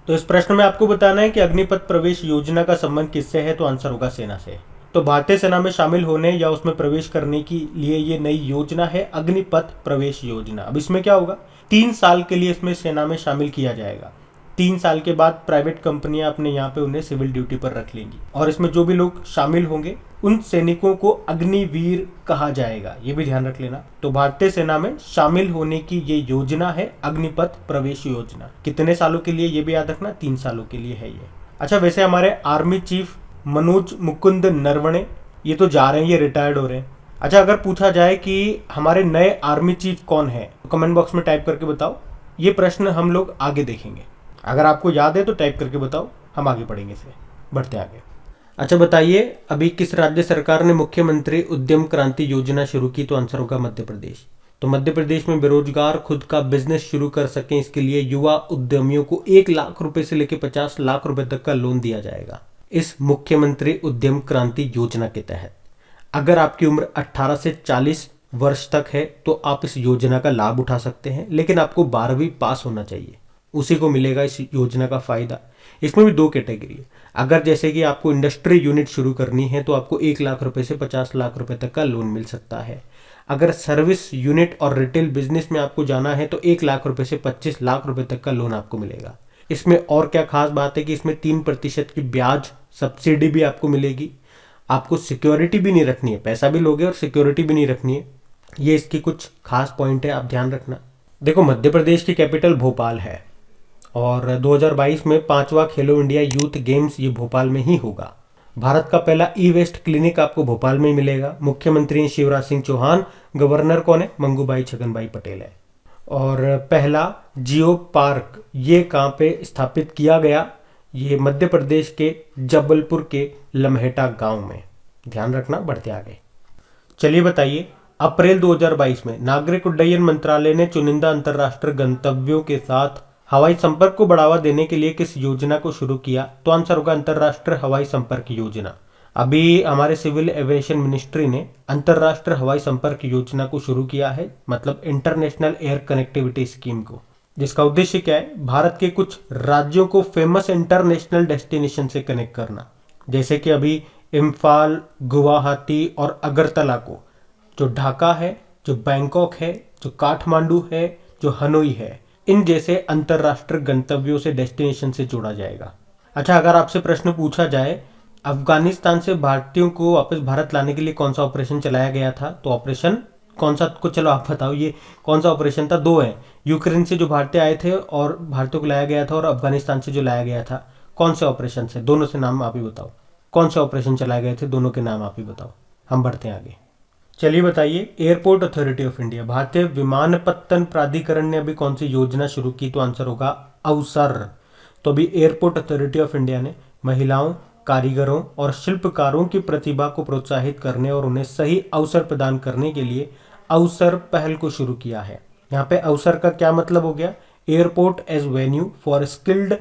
तो इस प्रश्न में आपको बताना है कि अग्निपथ प्रवेश योजना का संबंध किससे है, तो आंसर होगा सेना से। तो भारतीय सेना में शामिल होने या उसमें प्रवेश करने के लिए ये नई योजना है अग्निपथ प्रवेश योजना। अब इसमें क्या होगा, 3 साल के लिए इसमें सेना में शामिल किया जाएगा। 3 साल के बाद प्राइवेट कंपनियां अपने यहाँ पे उन्हें सिविल ड्यूटी पर रख लेंगी और इसमें जो भी लोग शामिल होंगे उन सैनिकों को अग्निवीर कहा जाएगा, ये भी ध्यान रख लेना। तो भारतीय सेना में शामिल होने की ये योजना है अग्निपथ प्रवेश योजना। कितने सालों के लिए ये भी याद रखना, 3 सालों के लिए है ये। अच्छा, वैसे हमारे आर्मी चीफ मनोज मुकुंद नरवणे ये तो जा रहे हैं, ये रिटायर्ड हो रहे हैं। अच्छा, अगर पूछा जाए कि हमारे नए आर्मी चीफ कौन है तो कमेंट बॉक्स में टाइप करके बताओ। ये प्रश्न हम लोग आगे देखेंगे, अगर आपको याद है तो टाइप करके बताओ, हम आगे पढ़ेंगे इसे। बढ़ते आगे। अच्छा बताइए, अभी किस राज्य सरकार ने मुख्यमंत्री उद्यम क्रांति योजना शुरू की, तो आंसर होगा मध्य प्रदेश। तो मध्य प्रदेश में बेरोजगार खुद का बिजनेस शुरू कर सकें, इसके लिए युवा उद्यमियों को 1 लाख रुपए से लेकर 50 लाख रुपए तक का लोन दिया जाएगा इस मुख्यमंत्री उद्यम क्रांति योजना के तहत। अगर आपकी उम्र 18 से 40 वर्ष तक है तो आप इस योजना का लाभ उठा सकते हैं, लेकिन आपको 12वीं पास होना चाहिए, उसी को मिलेगा इस योजना का फायदा। इसमें भी 2 कैटेगरी है। अगर जैसे कि आपको इंडस्ट्री यूनिट शुरू करनी है तो आपको 1 लाख रुपए से 50 लाख रुपए तक का लोन मिल सकता है। अगर सर्विस यूनिट और रिटेल बिजनेस में आपको जाना है तो 1 लाख रुपए से 25 लाख रुपए तक का लोन आपको मिलेगा। इसमें और क्या खास बात है कि इसमें 3% की ब्याज सब्सिडी भी आपको मिलेगी। आपको सिक्योरिटी भी नहीं रखनी है, पैसा भी लोगे और सिक्योरिटी भी नहीं रखनी है। ये इसकी कुछ खास पॉइंट है, आप ध्यान रखना। देखो, मध्य प्रदेश की कैपिटल भोपाल है और 2022 में 5वां खेलो इंडिया यूथ गेम्स ये भोपाल में ही होगा। भारत का पहला ई वेस्ट क्लिनिक आपको भोपाल में ही मिलेगा। मुख्यमंत्री शिवराज सिंह चौहान, गवर्नर कौन है, मंगूभाई छगनभाई पटेल है। और पहला जियो पार्क ये कहाँ पे स्थापित किया गया, ये मध्य प्रदेश के जबलपुर के लम्हेटा गांव में। ध्यान रखना। बढ़ते आगे। चलिए बताइए, अप्रैल 2022 में नागरिक उड्डयन मंत्रालय ने चुनिंदा अंतर्राष्ट्रीय गंतव्यों के साथ हवाई संपर्क को बढ़ावा देने के लिए किस योजना को शुरू किया, तो आंसर होगा अंतर्राष्ट्रीय हवाई संपर्क योजना। अभी हमारे सिविल एविएशन मिनिस्ट्री ने अंतर्राष्ट्रीय हवाई संपर्क योजना को शुरू किया है, मतलब इंटरनेशनल एयर कनेक्टिविटी स्कीम को, जिसका उद्देश्य क्या है, भारत के कुछ राज्यों को फेमस इंटरनेशनल डेस्टिनेशन से कनेक्ट करना। जैसे कि अभी इम्फाल, गुवाहाटी और अगरतला को, जो ढाका है, जो बैंकॉक है, जो काठमांडू है, जो हनोई है, इन जैसे अंतरराष्ट्रीय गंतव्यों से डेस्टिनेशन से जोड़ा जाएगा। अच्छा, अगर आपसे प्रश्न पूछा जाए अफगानिस्तान से भारतीयों को वापस भारत लाने के लिए कौन सा ऑपरेशन चलाया गया था, तो ऑपरेशन कौन सा, को चलो आप बताओ, ये कौन सा ऑपरेशन था। 2 है, यूक्रेन से जो भारतीय आए थे और भारतीयों को लाया गया था, और अफगानिस्तान से जो लाया गया था। कौन से ऑपरेशन से, दोनों से नाम आप ही बताओ, कौन से ऑपरेशन चलाए गए थे, दोनों के नाम आप ही बताओ। हम बढ़ते हैं आगे। चलिए बताइए, एयरपोर्ट अथॉरिटी ऑफ इंडिया, भारतीय विमानपत्तन प्राधिकरण ने अभी कौन सी योजना शुरू की, तो आंसर होगा अवसर। तो अभी एयरपोर्ट अथॉरिटी ऑफ इंडिया ने महिलाओं, कारीगरों और शिल्पकारों की प्रतिभा को प्रोत्साहित करने और उन्हें सही अवसर प्रदान करने के लिए अवसर पहल को शुरू किया है। यहाँ पे अवसर का क्या मतलब हो गया, airport as venue for skilled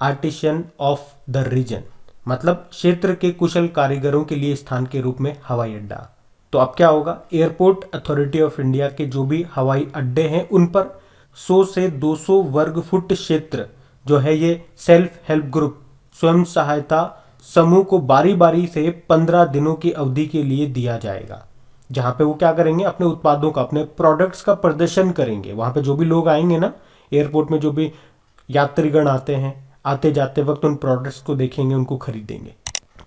artisan of the region, मतलब क्षेत्र के कुशल कारीगरों के लिए स्थान के रूप में हवाई अड्डा। तो अब क्या होगा, एयरपोर्ट अथॉरिटी ऑफ इंडिया के जो भी हवाई अड्डे हैं उन पर 100 से 200 वर्ग फुट क्षेत्र जो है ये सेल्फ हेल्प ग्रुप, स्वयं सहायता समूह को बारी बारी से 15 दिनों की अवधि के लिए दिया जाएगा, जहां पे वो क्या करेंगे, अपने उत्पादों का, अपने प्रोडक्ट्स का प्रदर्शन करेंगे। वहां पे जो भी लोग आएंगे ना, एयरपोर्ट में जो भी यात्रीगण आते हैं, आते जाते वक्त उन प्रोडक्ट्स को देखेंगे, उनको खरीदेंगे।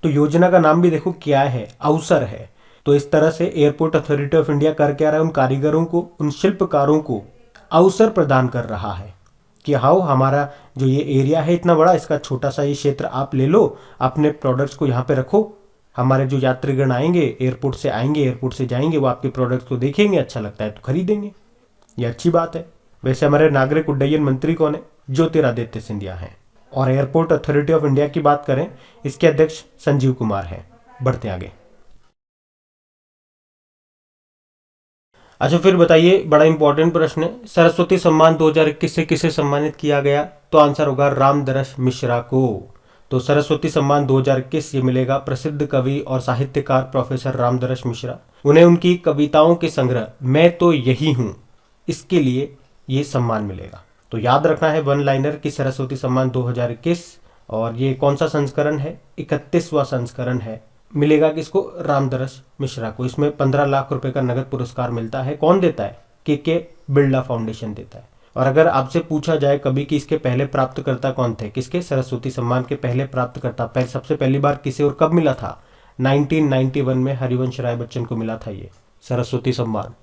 तो योजना का नाम भी देखो क्या है, अवसर है। तो इस तरह से एयरपोर्ट अथॉरिटी ऑफ इंडिया कर क्या रहा है, उन कारीगरों को, उन शिल्पकारों को अवसर प्रदान कर रहा है कि हाँ, हमारा जो ये एरिया है इतना बड़ा, इसका छोटा सा ये क्षेत्र आप ले लो, अपने प्रोडक्ट्स को यहाँ पे रखो। हमारे जो यात्रीगण आएंगे, एयरपोर्ट से आएंगे, एयरपोर्ट से जाएंगे, वो आपके प्रोडक्ट्स को देखेंगे, अच्छा लगता है तो खरीदेंगे। ये अच्छी बात है। वैसे हमारे नागरिक उड्डयन मंत्री कौन है, ज्योतिरादित्य सिंधिया हैं। और एयरपोर्ट अथॉरिटी ऑफ इंडिया की बात करें, इसके अध्यक्ष संजीव कुमार हैं। बढ़ते आगे। अच्छा, फिर बताइए, बड़ा इंपॉर्टेंट प्रश्न है, सरस्वती सम्मान 2021 से किसे सम्मानित किया गया, तो आंसर होगा रामदरस मिश्रा को। तो सरस्वती सम्मान 2021 ये मिलेगा प्रसिद्ध कवि और साहित्यकार प्रोफेसर रामदरस मिश्रा। उन्हें उनकी कविताओं के संग्रह मैं तो यही हूँ, इसके लिए ये सम्मान मिलेगा। तो याद रखना है वन लाइनर की सरस्वती सम्मान 2021, और ये कौन सा संस्करण है, 31वां संस्करण है। मिलेगा किसको, रामदरस मिश्रा को। इसमें 15 लाख रुपए का नगद पुरस्कार मिलता है। कौन देता है, के बिरला फाउंडेशन देता है। और अगर आपसे पूछा जाए कभी कि इसके पहले प्राप्तकर्ता कौन थे, किसके, सरस्वती सम्मान के पहले प्राप्तकर्ता, सबसे पहली बार किसे और कब मिला था, 1991 में हरिवंश राय बच्चन को मिला था ये सरस्वती सम्मान।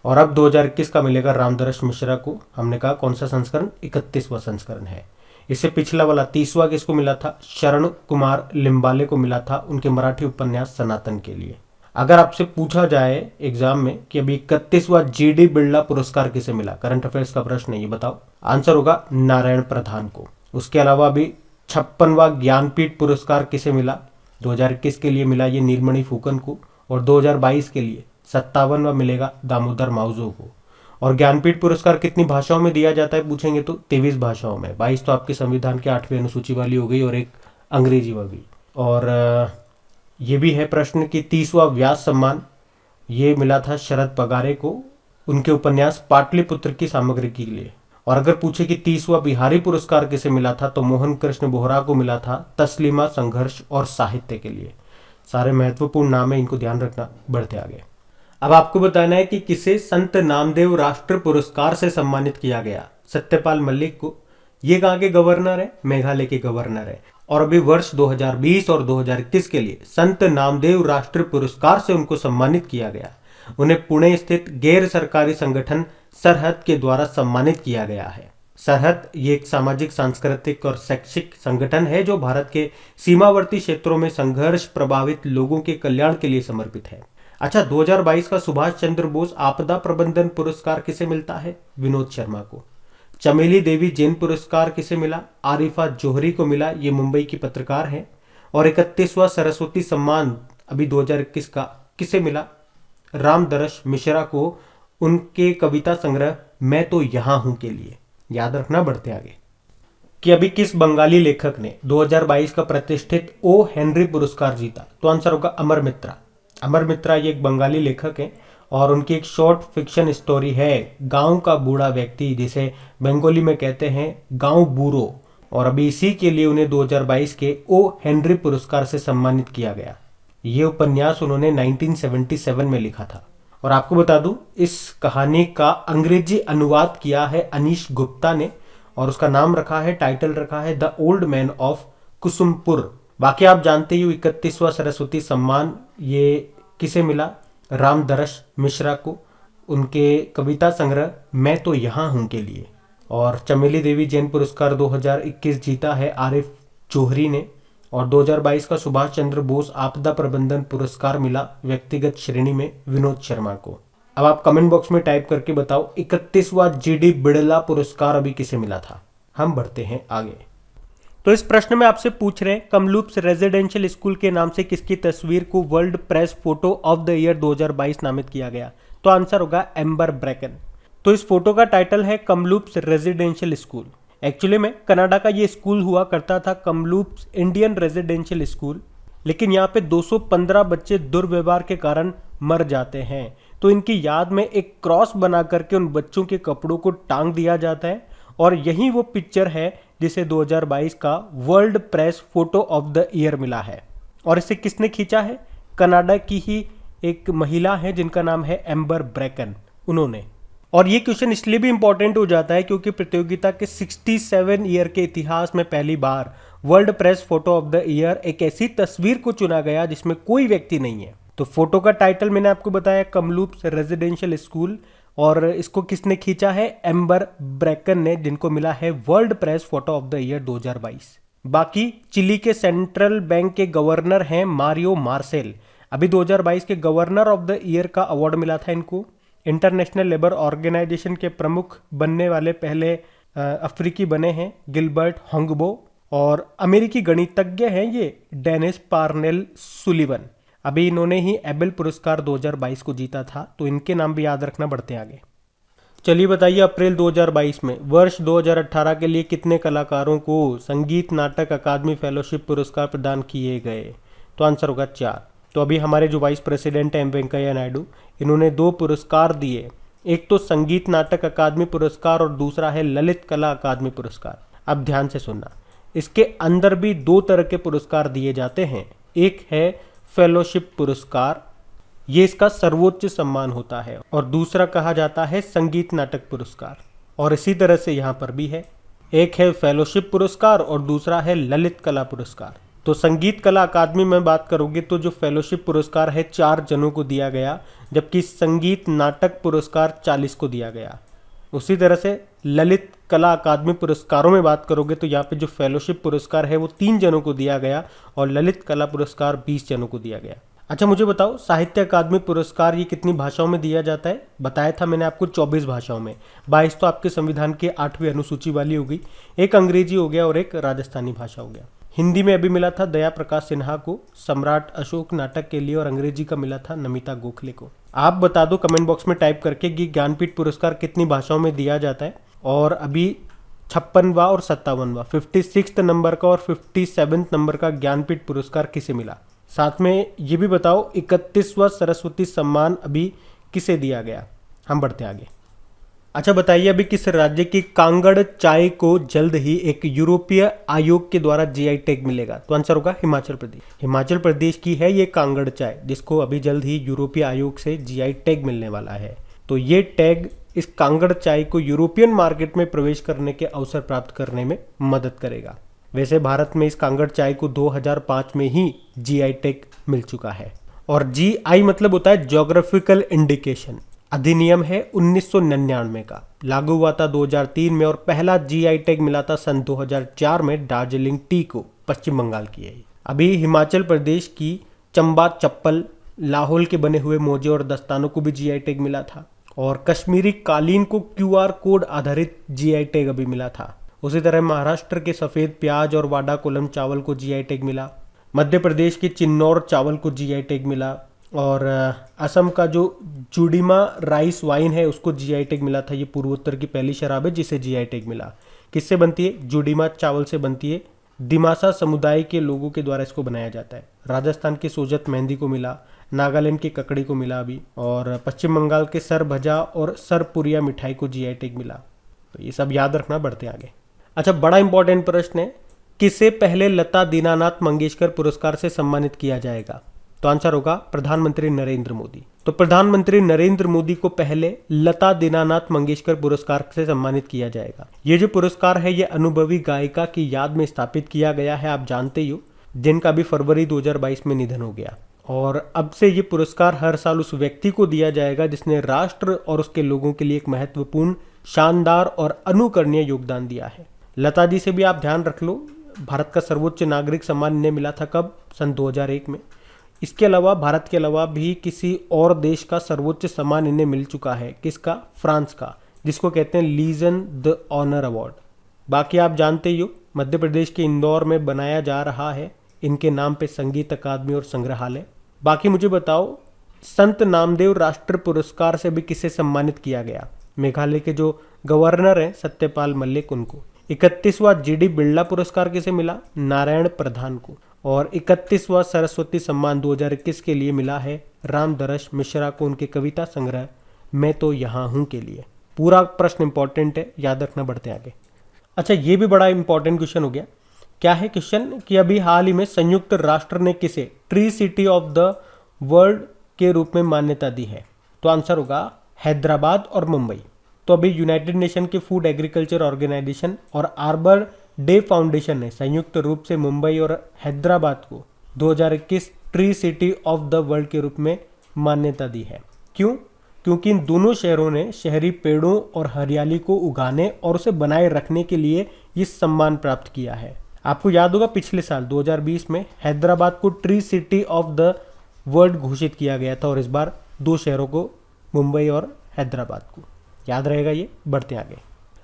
और अब 2021 का मिलेगा रामदरस मिश्रा को। हमने कहा कौन सा संस्करण, 31वां संस्करण है। इससे पिछला वाला 30वां किसको मिला था, शरण कुमार लिम्बाले को मिला था, उनके मराठी उपन्यास सनातन के लिए। अगर आपसे पूछा जाए एग्जाम में कि अभी 31वां GD बिरला पुरस्कार किसे मिला, करंट अफेयर्स का प्रश्न है, ये बताओ। आंसर होगा नारायण प्रधान को। उसके अलावा अभी 56वां ज्ञानपीठ पुरस्कार किसे मिला, 2021 के लिए मिला ये नीलमणि फूकन को, और 2022 के लिए 57वां मिलेगा दामोदर माउजो को। और ज्ञानपीठ पुरस्कार कितनी भाषाओं में दिया जाता है पूछेंगे तो 23 भाषाओं में। 22 तो आपके संविधान के 8वीं अनुसूची वाली हो गई और एक अंग्रेजी वाली। और ये भी है प्रश्न कि 30वां व्यास सम्मान ये मिला था शरद पगारे को, उनके उपन्यास पाटलिपुत्र की सामग्री के लिए। और अगर पूछे कि 30वां बिहारी पुरस्कार किसे मिला था, तो मोहन कृष्ण बोहरा को मिला था तस्लीमा संघर्ष और साहित्य के लिए। सारे महत्वपूर्ण नाम है, इनको ध्यान रखना। बढ़ते आगे। अब आपको बताना है कि किसे संत नामदेव राष्ट्र पुरस्कार से सम्मानित किया गया। सत्यपाल मलिक को। ये कहाँ के गवर्नर है, मेघालय के गवर्नर है। और अभी वर्ष 2020 और 2021 के लिए संत नामदेव राष्ट्र पुरस्कार से उनको सम्मानित किया गया। उन्हें पुणे स्थित गैर सरकारी संगठन सरहद के द्वारा सम्मानित किया गया है। सरहद ये एक सामाजिक, सांस्कृतिक और शैक्षिक संगठन है जो भारत के सीमावर्ती क्षेत्रों में संघर्ष प्रभावित लोगों के कल्याण के लिए समर्पित है। अच्छा, 2022 का सुभाष चंद्र बोस आपदा प्रबंधन पुरस्कार किसे मिलता है, विनोद शर्मा को। चमेली देवी जैन पुरस्कार किसे मिला, आरिफा जोहरी को मिला, ये मुंबई की पत्रकार है। और 31वां सरस्वती सम्मान अभी 2021 का किसे मिला, रामदरस मिश्रा को, उनके कविता संग्रह मैं तो यहां हूं के लिए। याद रखना। बढ़ते आगे कि अभी किस बंगाली लेखक ने 2022 का प्रतिष्ठित ओ हेनरी पुरस्कार जीता, तो आंसर होगा अमर मित्रा। अमर मित्रा ये एक बंगाली लेखक है और उनकी एक शॉर्ट फिक्शन स्टोरी है गांव का बूढ़ा व्यक्ति, जिसे बंगाली में कहते हैं गांव बूढ़ो। और अभी इसी के लिए उन्हें 2022 के ओ हेनरी पुरस्कार से सम्मानित किया गया। ये उपन्यास उन्होंने 1977 में लिखा था। और आपको बता दूं, इस कहानी का अंग्रेजी अनुवाद किया है अनीश गुप्ता ने, और उसका नाम रखा है, टाइटल रखा है the old man of Kusumpur. बाकी आप जानते ही 31वां सरस्वती सम्मान ये किसे मिला, रामदरस मिश्रा को, उनके कविता संग्रह मैं तो यहाँ हूं के लिए। और चमेली देवी जैन पुरस्कार 2021 जीता है आरिफ जोहरी ने। और 2022 का सुभाष चंद्र बोस आपदा प्रबंधन पुरस्कार मिला व्यक्तिगत श्रेणी में विनोद शर्मा को। अब आप कमेंट बॉक्स में टाइप करके बताओ 31वां GD बिड़ला पुरस्कार अभी किसे मिला था। हम बढ़ते हैं आगे। तो इस प्रश्न में आपसे पूछ रहे हैं कमलूप्स रेजिडेंशियल स्कूल के नाम से किसकी तस्वीर को world press photo of the year 2022 नामित किया गया, तो आंसर होगा एम्बर ब्रैकन। तो इस फोटो का टाइटल है कमलूप्स रेजिडेंशियल स्कूल। एक्चुअली में कनाडा का ये स्कूल हुआ करता था कमलूप्स इंडियन रेजिडेंशियल स्कूल, लेकिन यहाँ पे 215 बच्चे दुर्व्यवहार के कारण मर जाते हैं। तो इनकी याद में एक क्रॉस बना करके उन बच्चों के कपड़ों को टांग दिया जाता है, और यही वो पिक्चर है जिसे 2022 का world press photo of the year मिला है। और इसे किसने खींचा है, कनाडा की ही एक महिला है जिनका नाम है एम्बर ब्रैकन, उन्होंने। और ये क्वेश्चन इसलिए भी इंपॉर्टेंट हो जाता है क्योंकि प्रतियोगिता के 67 ईयर के इतिहास में पहली बार world press photo of the year एक ऐसी तस्वीर को चुना गया जिसमें कोई व्यक्ति नहीं है। तो फोटो का टाइटल मैंने आपको बताया कमलूप्स रेजिडेंशियल स्कूल, और इसको किसने खींचा है, एम्बर ब्रैकन ने, जिनको मिला है world press photo of the year 2022। बाकी चिली के सेंट्रल बैंक के गवर्नर हैं मारियो मार्सेल। अभी 2022 के गवर्नर ऑफ द ईयर का अवार्ड मिला था इनको। इंटरनेशनल लेबर ऑर्गेनाइजेशन के प्रमुख बनने वाले पहले अफ्रीकी बने हैं गिलबर्ट होंगबो। और अमेरिकी गणितज्ञ हैं ये डेनिस पार्नेल सुलिवन। अभी इन्होंने ही एबेल पुरस्कार 2022 को जीता था, तो इनके नाम भी याद रखना। बढ़ते आगे। चलिए बताइए अप्रैल 2022 में वर्ष 2018 के लिए कितने कलाकारों को संगीत नाटक अकादमी फेलोशिप पुरस्कार प्रदान किए गए, तो आंसर होगा 4। तो अभी हमारे जो वाइस प्रेसिडेंट हैं वेंकैया नायडू, इन्होंने 2 पुरस्कार दिए एक तो संगीत नाटक अकादमी पुरस्कार और दूसरा है ललित कला अकादमी पुरस्कार। अब ध्यान से सुनना, इसके अंदर भी दो तरह के पुरस्कार दिए जाते हैं। एक है फेलोशिप पुरस्कार, ये इसका सर्वोच्च सम्मान होता है, और दूसरा कहा जाता है संगीत नाटक पुरस्कार। और इसी तरह से यहाँ पर भी है, एक है फेलोशिप पुरस्कार और दूसरा है ललित कला पुरस्कार। तो संगीत कला अकादमी में बात करोगे तो जो फेलोशिप पुरस्कार है 4 जनों को दिया गया, जबकि संगीत नाटक पुरस्कार 40 को दिया गया। उसी तरह से ललित कला अकादमी पुरस्कारों में बात करोगे तो यहाँ पे जो फेलोशिप पुरस्कार है वो 3 जनों को दिया गया और ललित कला पुरस्कार 20 जनों को दिया गया। अच्छा मुझे बताओ, साहित्य अकादमी पुरस्कार ये कितनी भाषाओं में दिया जाता है? बताया था मैंने आपको 24 भाषाओं में। 22 तो आपके संविधान के 8वीं अनुसूची वाली हो गई, एक अंग्रेजी हो गया और एक राजस्थानी भाषा हो गया। हिंदी में अभी मिला था दया प्रकाश सिन्हा को सम्राट अशोक नाटक के लिए, और अंग्रेजी का मिला था नमिता गोखले को। आप बता दो कमेंट बॉक्स में टाइप करके कि ज्ञानपीठ पुरस्कार कितनी भाषाओं में दिया जाता है। और अभी 56वां और 57वां 56 नंबर का और 57 नंबर का ज्ञानपीठ पुरस्कार किसे मिला? साथ में ये भी बताओ 31वां सरस्वती सम्मान अभी किसे दिया गया? हम बढ़ते आगे। अच्छा बताइए, अभी किस राज्य की कांगड़ चाय को जल्द ही एक यूरोपीय आयोग के द्वारा जीआई टैग मिलेगा? तो आंसर होगा हिमाचल प्रदेश। हिमाचल प्रदेश की है ये कांगड़ चाय, जिसको अभी जल्द ही यूरोपीय आयोग से जीआई टैग मिलने वाला है। तो ये टैग इस कांगड़ चाय को यूरोपियन मार्केट में प्रवेश करने के अवसर प्राप्त करने में मदद करेगा। वैसे भारत में इस कांगड़ चाय को 2005 में ही जीआई टैग मिल चुका है। और जीआई मतलब होता है ज्योग्राफिकल इंडिकेशन। अधिनियम है 1999 का, लागू हुआ था 2003 में, और पहला जीआई टैग मिला था सन 2004 में दार्जिलिंग टी को, पश्चिम बंगाल की है। अभी हिमाचल प्रदेश की चंबा चप्पल, लाहौल के बने हुए मोजे और दस्तानों को भी जीआई टैग मिला था, और कश्मीरी कालीन को क्यूआर कोड आधारित जीआई टैग अभी मिला था। उसी तरह महाराष्ट्र के सफ़ेद प्याज और वाडा कोलम चावल को जीआई टैग मिला, मध्य प्रदेश के चिन्नौर चावल को जीआई टैग मिला, और असम का जो जुडिमा राइस वाइन है उसको जीआई टैग मिला था। ये पूर्वोत्तर की पहली शराब है जिसे जीआई टैग मिला। किससे बनती है? जुडिमा चावल से बनती है। दिमासा समुदाय के लोगों के द्वारा इसको बनाया जाता है। राजस्थान के सोजत मेहंदी को मिला, नागालैंड की ककड़ी को मिला अभी, और पश्चिम बंगाल के सरभजा और सरपुरिया मिठाई को जीआई टैग मिला। तो ये सब याद रखना, बढ़ते आगे। अच्छा, बड़ा इंपॉर्टेंट प्रश्न है, किसे पहले लता दीनानाथ मंगेशकर पुरस्कार से सम्मानित किया जाएगा? तो आंसर होगा प्रधानमंत्री नरेंद्र मोदी। तो प्रधानमंत्री नरेंद्र मोदी को पहले लता दीनानाथ मंगेशकर पुरस्कार से सम्मानित किया जाएगा। ये जो पुरस्कार है ये अनुभवी गायिका की याद में स्थापित किया गया है, आप जानते ही हो, जिनका भी फरवरी 2022 में निधन हो गया। और अब से ये पुरस्कार हर साल उस व्यक्ति को दिया जाएगा जिसने राष्ट्र और उसके लोगों के लिए एक महत्वपूर्ण, शानदार और अनुकरणीय योगदान दिया है। लता जी से भी आप ध्यान रख लो, भारत का सर्वोच्च नागरिक सम्मान इन्हें मिला था कब? सन 2001 में। इसके अलावा भारत के अलावा भी किसी और देश का सर्वोच्च सम्मान इन्हें मिल चुका है। किसका? फ्रांस का, जिसको कहते हैं लीजन द ऑनर अवार्ड। बाकी आप जानते ही हो, मध्य प्रदेश के इंदौर में बनाया जा रहा है इनके नाम पे संगीत अकादमी और संग्रहालय। बाकी मुझे बताओ, संत नामदेव राष्ट्र पुरस्कार से भी किसे सम्मानित किया गया? मेघालय के जो गवर्नर हैं सत्यपाल मलिक, उनको। 31वां जीडी बिरला पुरस्कार किसे मिला? नारायण प्रधान को। और 31वां सरस्वती सम्मान 2021 के लिए मिला है रामदरस मिश्रा को, उनके कविता संग्रह मैं तो यहाँ हूँ के लिए। पूरा प्रश्न इंपॉर्टेंट है, याद रखना, बढ़ते आगे। अच्छा, ये भी बड़ा इंपॉर्टेंट क्वेश्चन हो गया। क्या है क्वेश्चन कि अभी हाल ही में संयुक्त राष्ट्र ने किसे tree city of the world के रूप में मान्यता दी है? तो आंसर होगा हैदराबाद और मुंबई। तो अभी यूनाइटेड नेशन के फूड एग्रीकल्चर ऑर्गेनाइजेशन और आर्बर डे फाउंडेशन ने संयुक्त रूप से मुंबई और हैदराबाद को 2021 tree city of the world के रूप में मान्यता दी है। क्यों? क्योंकि इन दोनों शहरों ने शहरी पेड़ों और हरियाली को उगाने और उसे बनाए रखने के लिए ये सम्मान प्राप्त किया है। आपको याद होगा पिछले साल 2020 में हैदराबाद को tree city of the world घोषित किया गया था, और इस बार 2 शहरों को, मुंबई और हैदराबाद को। याद रहेगा ये, बढ़ते आगे।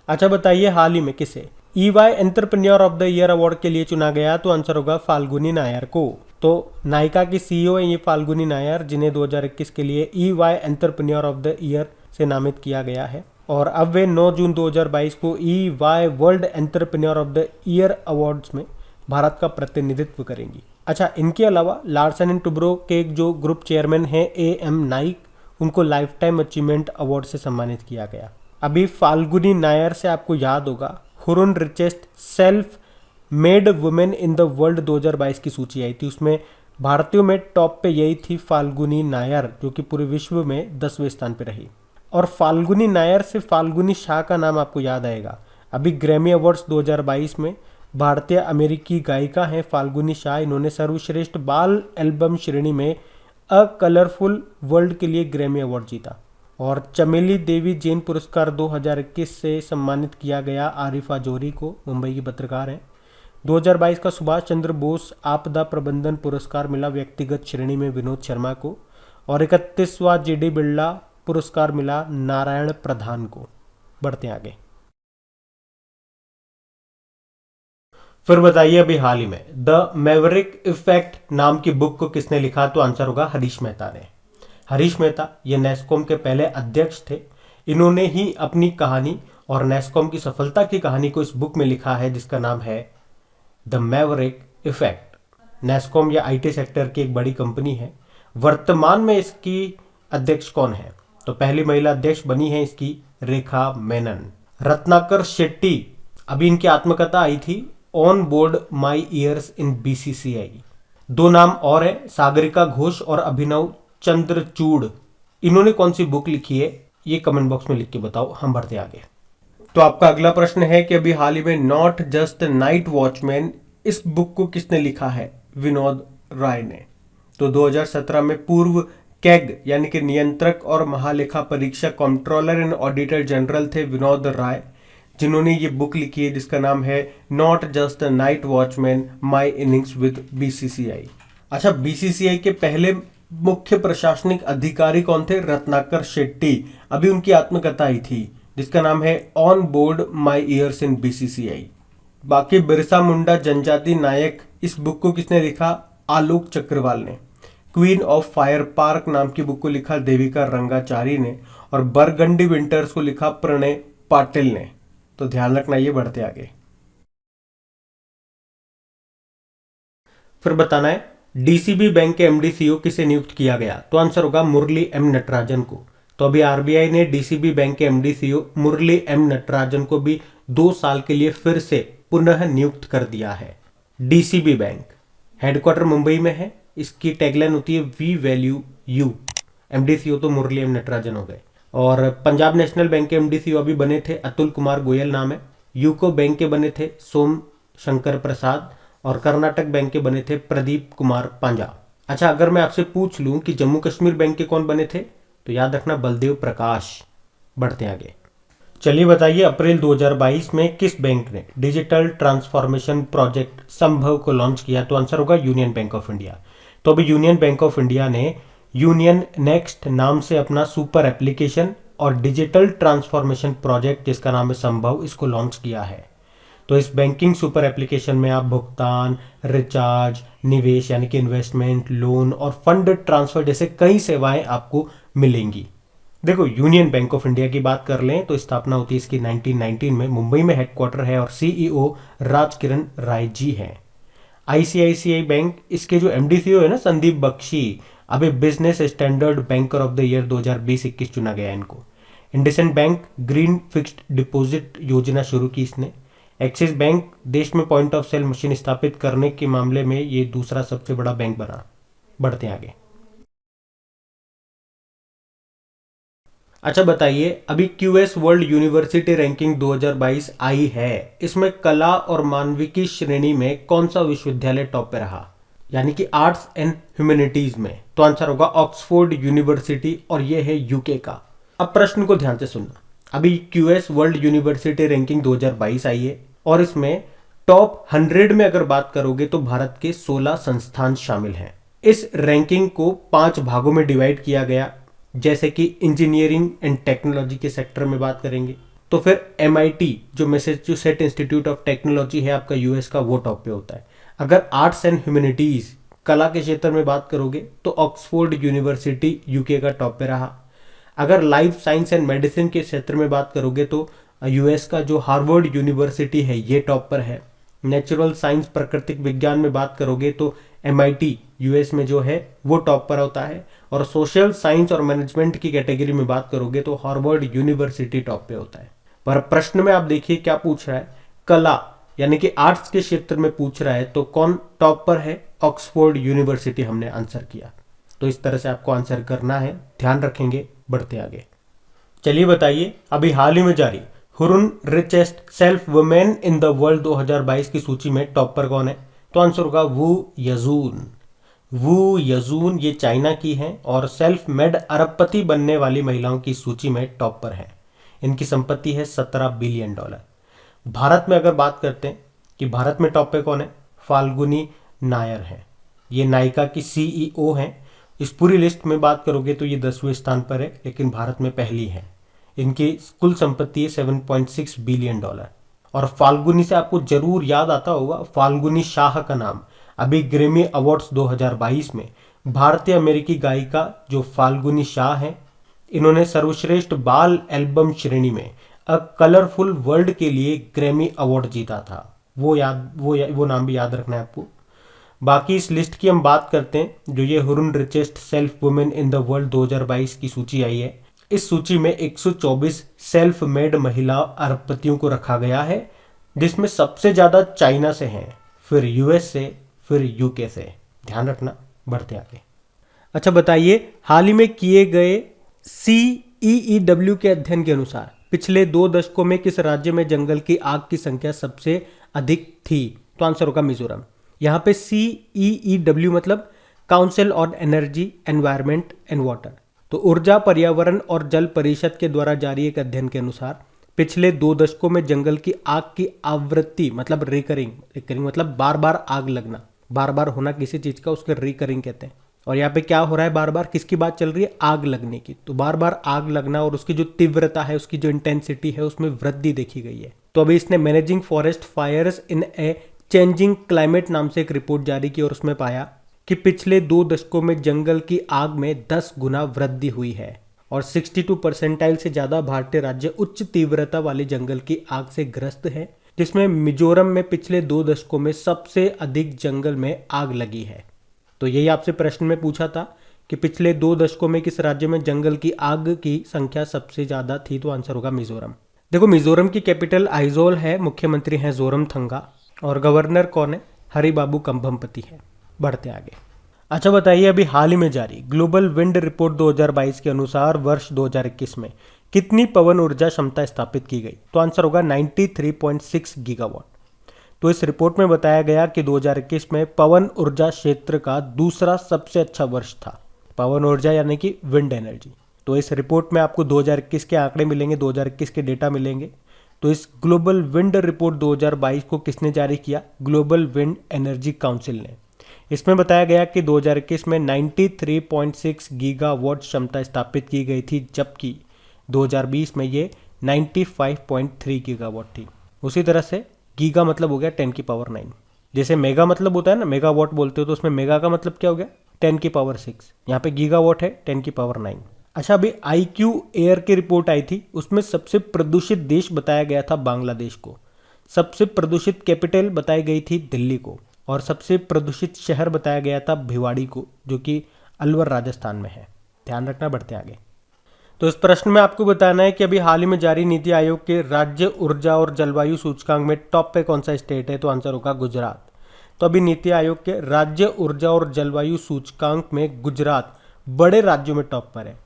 अच्छा बताइए, हाल ही में किसे EY entrepreneur of the year award के लिए चुना गया? तो आंसर होगा फाल्गुनी नायर को। तो नायका की CEO है ये फाल्गुनी नायर, जिन्हें 2021 के लिए EY entrepreneur of the year से नामित किया गया है। और अब वे 9 जून 2022 को EY world entrepreneur of the year awards में भारत का प्रतिनिधित्व करेंगी। अच्छा, इनके अलावा लार्सन एंड टुब्रो के जो ग्रुप चेयरमैन हैं AM नाइक, उनको लाइफ टाइम अचीवमेंट अवार्ड से सम्मानित किया गया। अभी फाल्गुनी नायर से आपको याद होगा Hurun richest self made women in the world 2022 की सूची आई थी, उसमें भारतीयों में टॉप पे यही थी फाल्गुनी नायर, जो कि पूरे विश्व में 10वें स्थान पे रही। और फाल्गुनी नायर से फाल्गुनी शाह का नाम आपको याद आएगा। अभी ग्रैमी अवार्ड्स 2022 में भारतीय अमेरिकी गायिका हैं फाल्गुनी शाह, इन्होंने सर्वश्रेष्ठ बाल एल्बम श्रेणी में अ कलरफुल वर्ल्ड के लिए ग्रैमी अवार्ड जीता। और चमेली देवी जैन पुरस्कार 2021 से सम्मानित किया गया आरिफा जोहरी को, मुंबई की पत्रकार हैं। 2022 का सुभाष चंद्र बोस आपदा प्रबंधन पुरस्कार मिला व्यक्तिगत श्रेणी में विनोद शर्मा को। और 31वां जीडी बिरला पुरस्कार मिला नारायण प्रधान को। बढ़ते हैं आगे। फिर बताइए, अभी हाल ही में द मैवरिक इफेक्ट नाम की बुक को किसने लिखा? तो आंसर होगा हरीश मेहता ने। हरीश मेहता ये नेस्कॉम के पहले अध्यक्ष थे। इन्होंने ही अपनी कहानी और नेस्कॉम की सफलता की कहानी को इस बुक में लिखा है, जिसका नाम है द मैवरिक इफेक्ट। नेस्कॉम या आईटी सेक्टर की एक बड़ी कंपनी है। वर्तमान में इसकी अध्यक्ष कौन है? तो पहली महिला अध्यक्ष बनी है इसकी रेखा मेनन। रत्नाकर शेट्टी, अभी इनकी आत्मकथा आई थी on board my years in BCCI. दो नाम और है, सागरिका घोष और अभिनव चंद्रचूड़। इन्होंने कौन सी बुक लिखी है ये कमेंट बॉक्स में लिख के बताओ। हम बढ़ते आगे। तो आपका अगला प्रश्न है कि अभी हाल ही में नॉट जस्ट नाइट वॉचमैन, इस बुक को किसने लिखा है? विनोद राय ने। तो 2017 में पूर्व कैग यानी कि नियंत्रक और महालेखा परीक्षक कंट्रोलर एंड ऑडिटर जनरल थे विनोद राय, जिन्होंने ये बुक लिखी है जिसका नाम है not just night watchman my innings with BCCI. अच्छा, बीसीसीआई के पहले मुख्य प्रशासनिक अधिकारी कौन थे? रत्नाकर शेट्टी। अभी उनकी आत्मकथा आई थी जिसका नाम है on board my years in BCCI. बाकी बिरसा मुंडा जनजाति नायक, इस बुक को किसने लिखा? आलोक चक्रवाल ने। क्वीन ऑफ फायर पार्क नाम की बुक को लिखा देविका रंगाचारी ने। और बरगंडी विंटर्स को लिखा प्रणय पाटिल ने। तो ध्यान रखना, ये बढ़ते आगे। फिर बताना है डीसीबी बैंक के एमडी सीईओ किसे नियुक्त किया गया? तो आंसर होगा मुरली एम नटराजन को। तो अभी आरबीआई ने डीसीबी बैंक के एमडी सीईओ मुरली एम नटराजन को भी 2 साल के लिए फिर से पुनः नियुक्त कर दिया है। डीसीबी बैंक हेडक्वार्टर मुंबई में है। इसकी टैगलाइन होती है we value you. MD CEO तो मुरली एम नटराजन हो गए। और पंजाब नेशनल बैंक के एमडी सीईओ अभी बने थे अतुल कुमार गोयल नाम है। यूको बैंक के बने थे सोम शंकर प्रसाद। और कर्नाटक बैंक के बने थे प्रदीप कुमार पांजा। अच्छा, अगर मैं आपसे पूछ लूं कि जम्मू कश्मीर बैंक के कौन बने थे, तो याद रखना बलदेव प्रकाश। बढ़ते आगे। चलिए बताइए, अप्रैल 2022 में किस बैंक ने डिजिटल ट्रांसफॉर्मेशन प्रोजेक्ट संभव को लॉन्च किया? तो आंसर होगा यूनियन बैंक ऑफ इंडिया। तो अभी यूनियन बैंक ऑफ इंडिया ने यूनियन नेक्स्ट नाम से अपना सुपर एप्लीकेशन और डिजिटल ट्रांसफॉर्मेशन प्रोजेक्ट जिसका नाम है संभव, इसको लॉन्च किया है। तो इस बैंकिंग सुपर एप्लीकेशन में आप भुगतान, रिचार्ज, निवेश यानी कि इन्वेस्टमेंट, लोन और फंड ट्रांसफर जैसे कई सेवाएं आपको मिलेंगी। देखो, यूनियन बैंक ऑफ इंडिया की बात कर लें तो स्थापना होती है इसकी 1919 में। मुंबई में हेडक्वार्टर है और सीईओ राजकिरण राय जी हैं। आईसीआईसीआई बैंक, इसके जो एमडी सीईओ है ना संदीप बख्शी, अभी business standard banker of the year 2020-21 चुना गया इनको। IndusInd bank green fixed deposit योजना शुरू की इसने। एक्सिस बैंक देश में पॉइंट ऑफ सेल मशीन स्थापित करने के मामले में ये दूसरा सबसे बड़ा बैंक बना। बढ़ते हैं आगे। अच्छा बताइए, अभी क्यूएस वर्ल्ड यूनिवर्सिटी रैंकिंग 2022 आई है। इसमें कला और मानविकी श्रेणी में कौन सा विश्वविद्यालय टॉप पे रहा, यानी कि आर्ट्स एंड ह्यूमैनिटीज में? तो आंसर होगा ऑक्सफोर्ड यूनिवर्सिटी और ये है यूके का। अब प्रश्न को ध्यान से सुनना। अभी क्यूएस वर्ल्ड यूनिवर्सिटी रैंकिंग 2022 आई है और इसमें टॉप 100 में अगर बात करोगे तो भारत के 16 संस्थान शामिल हैं। इस रैंकिंग को 5 भागों में डिवाइड किया गया, जैसे कि इंजीनियरिंग एंड टेक्नोलॉजी के सेक्टर में बात करेंगे तो फिर एमआईटी जो मैसेच्यूसेट्स इंस्टीट्यूट ऑफ टेक्नोलॉजी है आपका यूएस का, वो टॉप पे होता है। अगर आर्ट्स एंड ह्यूमैनिटीज कला के क्षेत्र में बात करोगे तो ऑक्सफोर्ड यूनिवर्सिटी यूके का टॉप पे रहा। अगर लाइफ साइंस एंड मेडिसिन के क्षेत्र में बात करोगे तो यूएस का जो हार्वर्ड यूनिवर्सिटी है ये टॉप पर है। नेचुरल साइंस प्राकृतिक विज्ञान में बात करोगे तो एमआईटी यूएस में जो है वो टॉप पर होता है। और सोशल साइंस और मैनेजमेंट की कैटेगरी में बात करोगे तो हार्वर्ड यूनिवर्सिटी टॉप पे होता है। पर प्रश्न में आप देखिए क्या पूछ रहा है, कला यानी कि आर्ट्स के क्षेत्र में पूछ रहा है तो कौन टॉप पर है, ऑक्सफोर्ड यूनिवर्सिटी हमने आंसर किया। तो इस तरह से आपको आंसर करना है, ध्यान रखेंगे। बढ़ते आगे, चलिए बताइए अभी हाल ही में जारी Hurun richest self women in the world 2022 की सूची में टॉप पर कौन है। तो आंसर होगा वू यजून। वू यजून ये चाइना की हैं और सेल्फ मेड अरबपति बनने वाली महिलाओं की सूची में टॉप पर है। इनकी संपत्ति है $17 बिलियन। भारत में अगर बात करते हैं कि भारत में टॉप पे कौन है, फाल्गुनी नायर है। ये नायका की CEO हैं। इस पूरी लिस्ट में बात करोगे तो ये 10वें स्थान पर है, लेकिन भारत में पहली है। इनकी कुल संपत्ति है $7.6 बिलियन। और फाल्गुनी से आपको जरूर याद आता होगा फाल्गुनी शाह का नाम। अभी ग्रैमी अवार्ड्स 2022 में भारतीय अमेरिकी गायिका जो फाल्गुनी शाह हैं, इन्होंने सर्वश्रेष्ठ बाल एल्बम श्रेणी में अ कलरफुल वर्ल्ड के लिए ग्रैमी अवार्ड जीता था। वो नाम भी याद रखना है आपको। बाकी इस लिस्ट की हम बात करते हैं जो ये Hurun richest self women in the world 2022 की सूची आई है। इस सूची में 124 सेल्फ मेड महिला अरबपतियों को रखा गया है, जिसमें सबसे ज्यादा चाइना से हैं, फिर US से, फिर UK से। ध्यान रखना। बढ़ते आगे। अच्छा बताइए, हाल ही में किए गए CEEW के अध्ययन के अनुसार पिछले 2 दशकों में किस राज्य में जंगल की आग की संख्या सबसे अधिक थी। तो आंसर होगा मिजोरम। यहाँ पे CEEW मतलब council on energy environment and water. तो ऊर्जा पर्यावरण और जल परिषद के द्वारा जारी एक अध्ययन के अनुसार पिछले 2 दशकों में जंगल की आग की आवृत्ति मतलब रिकरिंग मतलब बार बार आग लगना, बार बार होना किसी चीज का, उसके रिकरिंग कहते हैं। और यहाँ पे क्या हो रहा है, बार बार किसकी बात चल रही है, आग लगने की। तो बार बार आग लगना और उसकी जो तीव्रता है, उसकी जो इंटेंसिटी है, उसमें वृद्धि देखी गई है। तो अभी इसने managing forest fires in a changing climate नाम से एक रिपोर्ट जारी की और उसमें पाया कि पिछले 2 दशकों में जंगल की आग में 10 गुना वृद्धि हुई है और 62 परसेंटाइल से ज्यादा भारतीय राज्य उच्च तीव्रता वाली जंगल की आग से ग्रस्त है, जिसमें मिजोरम में पिछले 2 दशकों में सबसे अधिक जंगल में आग लगी है। तो यही आपसे प्रश्न में पूछा था कि पिछले 2 दशकों में किस राज्य में जंगल की आग की संख्या सबसे ज्यादा थी। तो आंसर होगा मिजोरम। देखो मिजोरम की कैपिटल आइजोल है, मुख्यमंत्री हैं जोरमथंगा और गवर्नर कौन है, हरिबाबू कंभमपति है। बढ़ते आगे। अच्छा बताइए, अभी हाल ही में जारी ग्लोबल विंड रिपोर्ट 2022 के अनुसार वर्ष 2021 में कितनी पवन ऊर्जा क्षमता स्थापित की गई। तो आंसर होगा 93.6 गीगावाट। तो इस रिपोर्ट में बताया गया कि 2021 में पवन ऊर्जा क्षेत्र का दूसरा सबसे अच्छा वर्ष था। पवन ऊर्जा यानी कि विंड एनर्जी। तो इस रिपोर्ट में आपको 2021 के आंकड़े मिलेंगे, 2021 के डेटा मिलेंगे। तो इस ग्लोबल विंड रिपोर्ट 2022 को किसने जारी किया, ग्लोबल विंड एनर्जी काउंसिल ने। इसमें बताया गया कि 2021 में 93.6 गीगावाट क्षमता स्थापित की गई थी, जबकि 2020 में ये 95.3 गीगावाट थी। उसी तरह से गीगा मतलब हो गया 10⁹। जैसे मेगा मतलब होता है ना, मेगावाट बोलते हो, तो उसमें मेगा का मतलब क्या हो गया 10⁶। यहाँ पे गीगावाट है 10⁹। अच्छा अभी IQ एयर की रिपोर्ट आई थी, उसमें सबसे प्रदूषित देश बताया गया था बांग्लादेश को, सबसे प्रदूषित कैपिटल बताई गई थी दिल्ली को, और सबसे प्रदूषित शहर बताया गया था भिवाड़ी को, जो कि अलवर राजस्थान में है। ध्यान रखना। बढ़ते आगे। तो इस प्रश्न में आपको बताना है कि अभी हाल ही में जारी नीति आयोग के राज्य ऊर्जा और जलवायु सूचकांक में टॉप पे कौन सा स्टेट है। तो आंसर होगा गुजरात। तो अभी नीति आयोग के राज्य ऊर्जा और जलवायु सूचकांक में गुजरात बड़े राज्यों में टॉप पर है।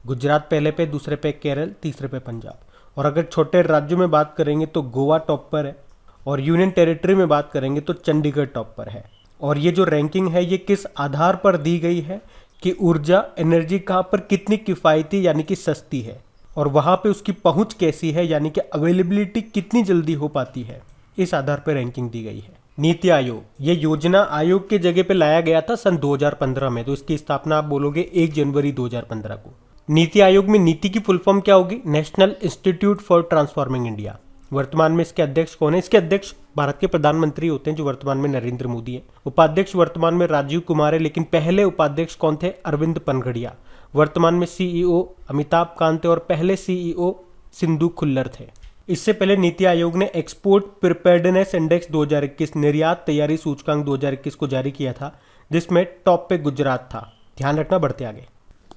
गुजरात पहले पे, दूसरे पे केरल, तीसरे पे पंजाब। और अगर छोटे राज्यों में बात करेंगे तो गोवा टॉप पर है, और यूनियन टेरिटरी में बात करेंगे तो चंडीगढ़ टॉप पर है। और ये जो रैंकिंग है ये किस आधार पर दी गई है कि ऊर्जा एनर्जी कहाँ पर कितनी किफ़ायती यानी कि सस्ती है, और वहाँ पे उसकी पहुँच कैसी है यानी कि अवेलेबिलिटी कितनी जल्दी हो पाती है, इस आधार पर रैंकिंग दी गई है। नीति आयोग, ये योजना आयोग के जगह पे लाया गया था सन 2015 में। तो इसकी स्थापना आप बोलोगे 1 जनवरी 2015 को। नीति आयोग में नीति की फुल फॉर्म क्या होगी, national institute for transforming India. वर्तमान में इसके अध्यक्ष कौन है, इसके अध्यक्ष भारत के प्रधानमंत्री होते हैं, जो वर्तमान में नरेंद्र मोदी है। उपाध्यक्ष वर्तमान में राजीव कुमार है, लेकिन पहले उपाध्यक्ष कौन थे, अरविंद पनगड़िया। वर्तमान में CEO अमिताभ कांत थे और पहले CEO सिंधु खुल्लर थे। इससे पहले नीति आयोग ने एक्सपोर्ट प्रिपेयर्डनेस इंडेक्स 2021 निर्यात तैयारी सूचकांक 2021 को जारी किया था, जिसमें टॉप पे गुजरात था। ध्यान रखना। बढ़ते आगे।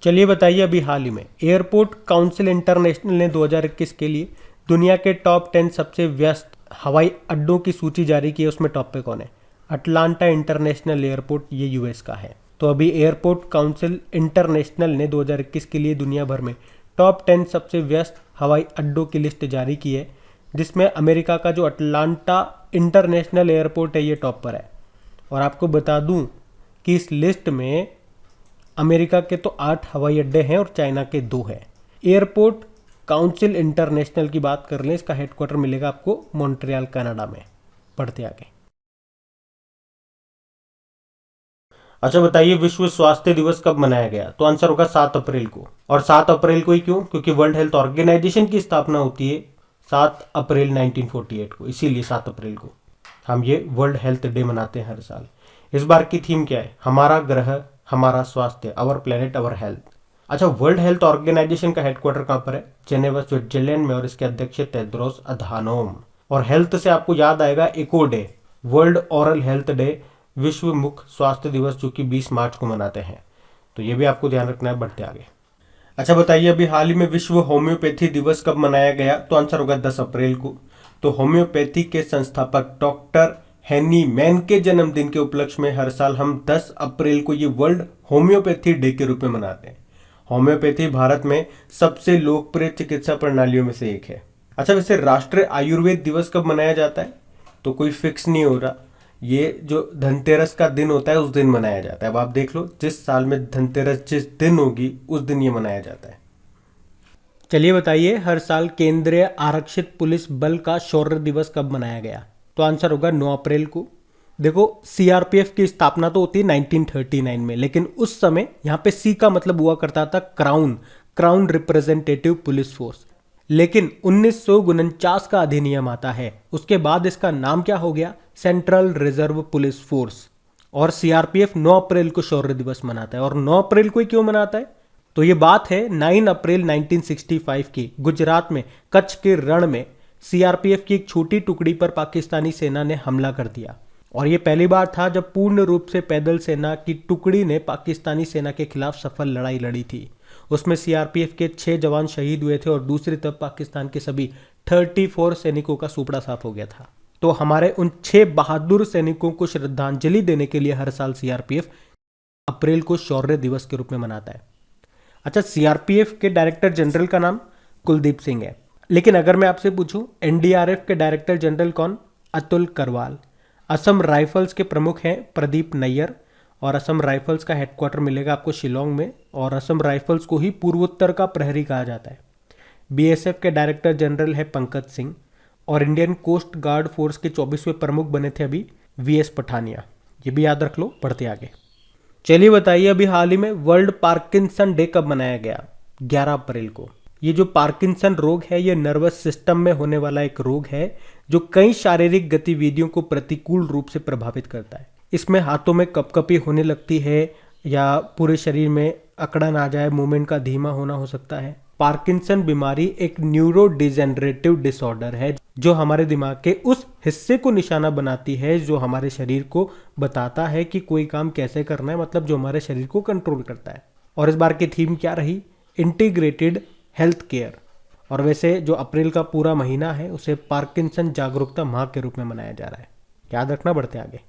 चलिए बताइए, अभी हाल ही में एयरपोर्ट काउंसिल इंटरनेशनल ने 2021 के लिए दुनिया के टॉप 10 सबसे व्यस्त हवाई अड्डों की सूची जारी की है। उसमें टॉप पे कौन है? अटलांटा इंटरनेशनल एयरपोर्ट, ये यूएस का है। तो अभी एयरपोर्ट काउंसिल इंटरनेशनल ने 2021 के लिए दुनिया भर में टॉप 10 सबसे व्यस्त हवाई अड्डों की लिस्ट जारी की है, जिसमें अमेरिका का जो अटलांटा इंटरनेशनल एयरपोर्ट है ये टॉप पर है। और आपको बता दूं कि इस लिस्ट में अमेरिका के तो 8 हवाई अड्डे हैं और चाइना के 2 हैं। एयरपोर्ट काउंसिल इंटरनेशनल की बात कर लें, इसका हेडक्वार्टर मिलेगा आपको मॉन्ट्रियल कनाडा में। पढ़ते आगे। अच्छा बताइए, विश्व स्वास्थ्य दिवस कब मनाया गया? तो आंसर होगा 7 अप्रैल को। और 7 अप्रैल को ही क्यों? क्योंकि वर्ल्ड हेल्थ ऑर्गेनाइजेशन की स्थापना होती है 7 अप्रैल 1948 को, इसीलिए 7 अप्रैल को हम ये वर्ल्ड हेल्थ डे मनाते हैं हर साल। इस बार की थीम क्या है? हमारा ग्रह हमारा स्वास्थ्य, अवर प्लेनेट अवर हेल्थ। अच्छा, वर्ल्ड हेल्थ ऑर्गेनाइजेशन का हेडक्वार्टर कहाँ पर है? जेनेवा स्विट्जरलैंड में, और इसके अध्यक्ष टेड्रोस अधानोम। और हेल्थ से आपको याद आएगा eco day, world oral health day, विश्व मुख स्वास्थ्य दिवस, जो कि 20 मार्च को मनाते हैं। तो ये भी आपको ध्यान रखना है। बढ़ते आगे। अच्छा बताइए, अभी हाल ही में विश्व होम्योपैथी दिवस कब मनाया गया? तो आंसर होगा 10 अप्रैल को। तो होम्योपैथी के संस्थापक डॉक्टर हेनी मैन के जन्मदिन के उपलक्ष्य में हर साल हम 10 अप्रैल को ये वर्ल्ड होम्योपैथी डे के रूप में मनाते हैं। होम्योपैथी भारत में सबसे लोकप्रिय चिकित्सा प्रणालियों में से एक है। अच्छा, वैसे राष्ट्रीय आयुर्वेद दिवस कब मनाया जाता है? तो कोई फिक्स नहीं हो रहा। ये जो धनतेरस का दिन होता है उस दिन मनाया जाता है। अब आप देख लो, जिस साल में धनतेरस जिस दिन होगी उस दिन ये मनाया जाता है। चलिए बताइए, हर साल केंद्रीय आरक्षित पुलिस बल का शौर्य दिवस कब मनाया गया? तो आंसर होगा 9 अप्रैल को। देखो, सीआरपीएफ की स्थापना तो होती है 1939 में, लेकिन उस समय यहाँ पे सी का मतलब हुआ करता था क्राउन रिप्रेजेंटेटिव पुलिस फोर्स। लेकिन 1949 का अधिनियम आता है, उसके बाद इसका नाम क्या हो गया? Central reserve police force. और सीआरपीएफ 9 अप्रैल को शौर्य दिवस मनाता है। और 9 अप्रैल को ही क्यों मनाता है? तो ये बात है 9 अप्रैल 1965 की। गुजरात में कच्छ के रण में सीआरपीएफ की एक छोटी टुकड़ी पर पाकिस्तानी सेना ने हमला कर दिया। और ये पहली बार था जब पूर्ण रूप से पैदल सेना की टुकड़ी ने पाकिस्तानी सेना के खिलाफ सफल लड़ाई लड़ी थी। उसमें सीआरपीएफ के 6 जवान शहीद हुए थे और दूसरी तरफ पाकिस्तान के सभी 34 सैनिकों का सुपड़ा साफ हो गया था। तो हमारे उन 6 बहादुर सैनिकों को श्रद्धांजलि देने के लिए हर साल सीआरपीएफ अप्रैल को शौर्य दिवस के रूप में मनाता है। अच्छा, सीआरपीएफ के डायरेक्टर जनरल का नाम कुलदीप सिंह है। लेकिन अगर मैं आपसे पूछूं एनडीआरएफ के डायरेक्टर जनरल कौन? अतुल करवाल। असम राइफल्स के प्रमुख हैं प्रदीप नैयर। और असम राइफल्स का हेडक्वार्टर मिलेगा आपको शिलोंग में। और असम राइफल्स को ही पूर्वोत्तर का प्रहरी कहा जाता है। बीएसएफ के डायरेक्टर जनरल है पंकज सिंह। और इंडियन कोस्ट गार्ड फोर्स के 24वें प्रमुख बने थे अभी वीएस पठानिया। ये भी याद रख लो। बढ़ते आगे। चलिए बताइए, अभी हाल ही में वर्ल्ड पार्किंसन डे कब मनाया गया? 11 अप्रैल को। ये जो पार्किंसन रोग है ये नर्वस सिस्टम में होने वाला एक रोग है जो कई शारीरिक गतिविधियों को प्रतिकूल रूप से प्रभावित करता है। इसमें हाथों में कपकपी होने लगती है या पूरे शरीर में अकड़न आ जाए, मूवमेंट का धीमा होना हो सकता है। पार्किंसन बीमारी एक न्यूरो डिजेनरेटिव डिसऑर्डर है जो हमारे दिमाग के उस हिस्से को निशाना बनाती है जो हमारे शरीर को बताता है कि कोई काम कैसे करना है, मतलब जो हमारे शरीर को कंट्रोल करता है। और इस बार की थीम क्या रही? Integrated health care. और वैसे जो अप्रैल का पूरा महीना है उसे पार्किंसन जागरूकता माह के रूप में मनाया जा रहा है। याद रखना। बढ़ते आगे।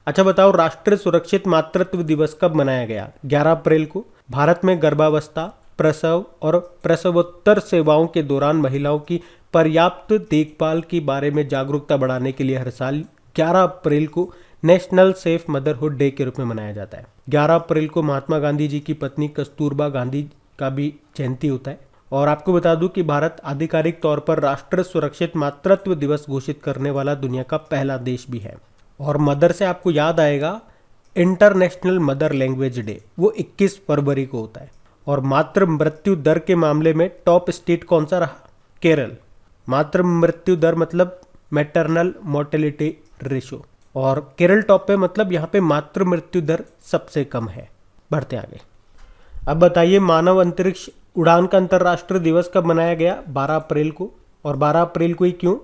अच्छा बताओ, राष्ट्रीय सुरक्षित मातृत्व दिवस कब मनाया गया? 11 अप्रैल को। भारत में गर्भावस्था, प्रसव और प्रसवोत्तर सेवाओं के दौरान महिलाओं की पर्याप्त देखभाल के बारे में जागरूकता बढ़ाने के लिए हर साल 11 अप्रैल को नेशनल सेफ मदरहुड डे के रूप में मनाया जाता है। 11 अप्रैल को महात्मा गांधी जी की पत्नी कस्तूरबा गांधी का भी जयंती होता है। और आपको बता दूं कि भारत आधिकारिक तौर पर राष्ट्रीय सुरक्षित मातृत्व दिवस घोषित करने वाला दुनिया का पहला देश भी है। और मदर से आपको याद आएगा इंटरनेशनल मदर लैंग्वेज डे, वो 21 फरवरी को होता है। और मातृ मृत्यु दर के मामले में टॉप स्टेट कौन सा रहा? केरल। मातृ मृत्यु दर मतलब मैटरनल मोर्टेलिटी रेशो। और केरल टॉप पे, मतलब यहाँ पे मातृ मृत्यु दर सबसे कम है। बढ़ते आगे। अब बताइए, मानव अंतरिक्ष उड़ान का अंतर्राष्ट्रीय दिवस कब मनाया गया? 12 अप्रैल को। और 12 अप्रैल को ही क्यों?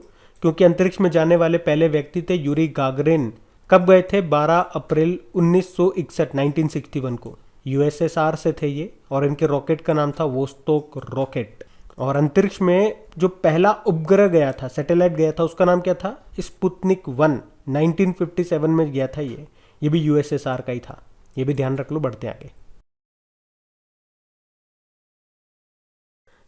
क्योंकि अंतरिक्ष में जाने वाले पहले व्यक्ति थे यूरी गागरिन। कब गए थे? 12 अप्रैल 1961 1961 को। यूएसएसआर से थे ये, और इनके रॉकेट का नाम था वोस्टोक रॉकेट। और अंतरिक्ष में जो पहला उपग्रह गया था, सैटेलाइट गया था, उसका नाम क्या था? स्पुतनिक 1, 1957 में गया था ये भी यूएसएसआर का ही था। ये भी ध्यान रख लो, बढ़ते आगे।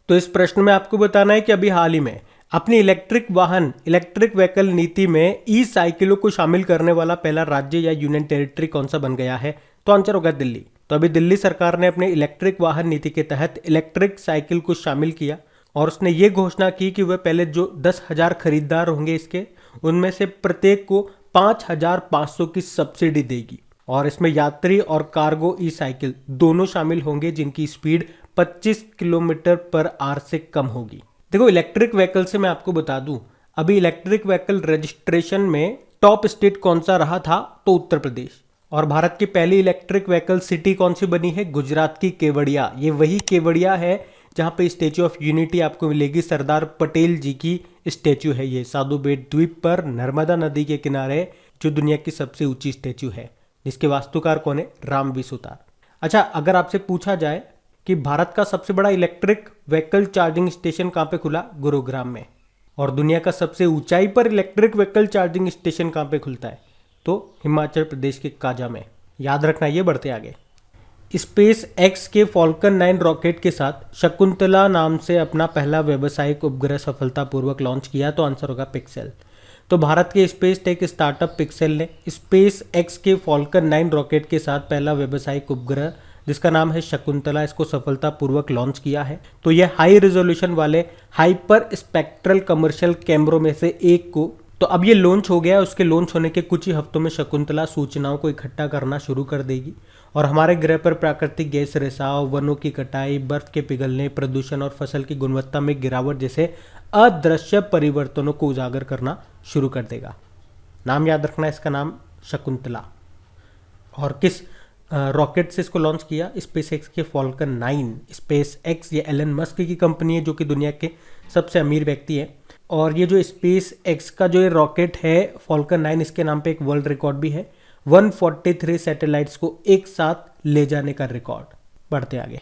तो इस प्रश्न में आपको बताना है कि अभी हाल ही में अपनी इलेक्ट्रिक व्हीकल नीति में ई साइकिलों को शामिल करने वाला पहला राज्य या यूनियन टेरिटरी कौन सा बन गया है? तो आंसर होगा दिल्ली। तो अभी दिल्ली सरकार ने अपने इलेक्ट्रिक वाहन नीति के तहत इलेक्ट्रिक साइकिल को शामिल किया, और उसने ये घोषणा की कि वह पहले जो 10,000 खरीदार होंगे इसके, उनमें से प्रत्येक को 5,500 की सब्सिडी देगी। और इसमें यात्री और कार्गो ई साइकिल दोनों शामिल होंगे जिनकी स्पीड 25 किलोमीटर पर आवर से कम होगी। देखो, इलेक्ट्रिक व्हीकल से मैं आपको बता दूं, अभी इलेक्ट्रिक व्हीकल रजिस्ट्रेशन में टॉप स्टेट कौन सा रहा था? तो उत्तर प्रदेश। और भारत की पहली इलेक्ट्रिक व्हीकल सिटी कौन सी बनी है? गुजरात की केवड़िया। ये वही केवड़िया है जहां पे स्टैच्यू ऑफ यूनिटी आपको मिलेगी। सरदार पटेल जी की स्टैच्यू है ये, साधु बेट द्वीप पर नर्मदा नदी के किनारे, जो दुनिया की सबसे ऊंची स्टैच्यू है, जिसके वास्तुकार कौन है? रामवी सुतार। अच्छा, अगर आपसे पूछा जाए कि भारत का सबसे बड़ा इलेक्ट्रिक व्हीकल चार्जिंग स्टेशन कहां पे खुला? गुरुग्राम में। और दुनिया का सबसे ऊंचाई पर इलेक्ट्रिक व्हीकल चार्जिंग स्टेशन कहां पे खुलता है? तो हिमाचल प्रदेश के काजा में। याद रखना, ये बढ़ते आगे। स्पेस एक्स के फॉल्कन 9 रॉकेट के साथ शकुंतला नाम से अपना पहला व्यावसायिक उपग्रह सफलतापूर्वक लॉन्च किया। तो आंसर होगा पिक्सेल। तो भारत के स्पेस टेक स्टार्टअप पिक्सेल ने स्पेस एक्स के फॉल्कन 9 रॉकेट के साथ पहला व्यावसायिक उपग्रह, जिसका नाम है शकुंतला, इसको सफलतापूर्वक लॉन्च किया है। तो यह हाई रेजोल्यूशन वाले हाइपर स्पेक्ट्रल कमर्शियल कैमरों में से एक को, तो अब ये लॉन्च हो गया। उसके लॉन्च होने के कुछ ही हफ्तों में शकुंतला सूचनाओं को इकट्ठा करना शुरू कर देगी और हमारे ग्रह पर प्राकृतिक गैस रिसाव, वनों की कटाई, बर्फ के पिघलने, प्रदूषण और फसल की गुणवत्ता में गिरावट जैसे अदृश्य परिवर्तनों को उजागर करना शुरू कर देगा। नाम याद रखना, इसका नाम शकुंतला। और किस रॉकेट से इसको लॉन्च किया? स्पेस एक्स के फॉल्कन 9। स्पेस एक्स ये एलन मस्क की कंपनी है, जो कि दुनिया के सबसे अमीर व्यक्ति है। और ये जो स्पेस एक्स का जो ये रॉकेट है फॉल्कन 9, इसके नाम पे एक वर्ल्ड रिकॉर्ड भी है, 143 सैटेलाइट्स को एक साथ ले जाने का रिकॉर्ड। बढ़ते आगे।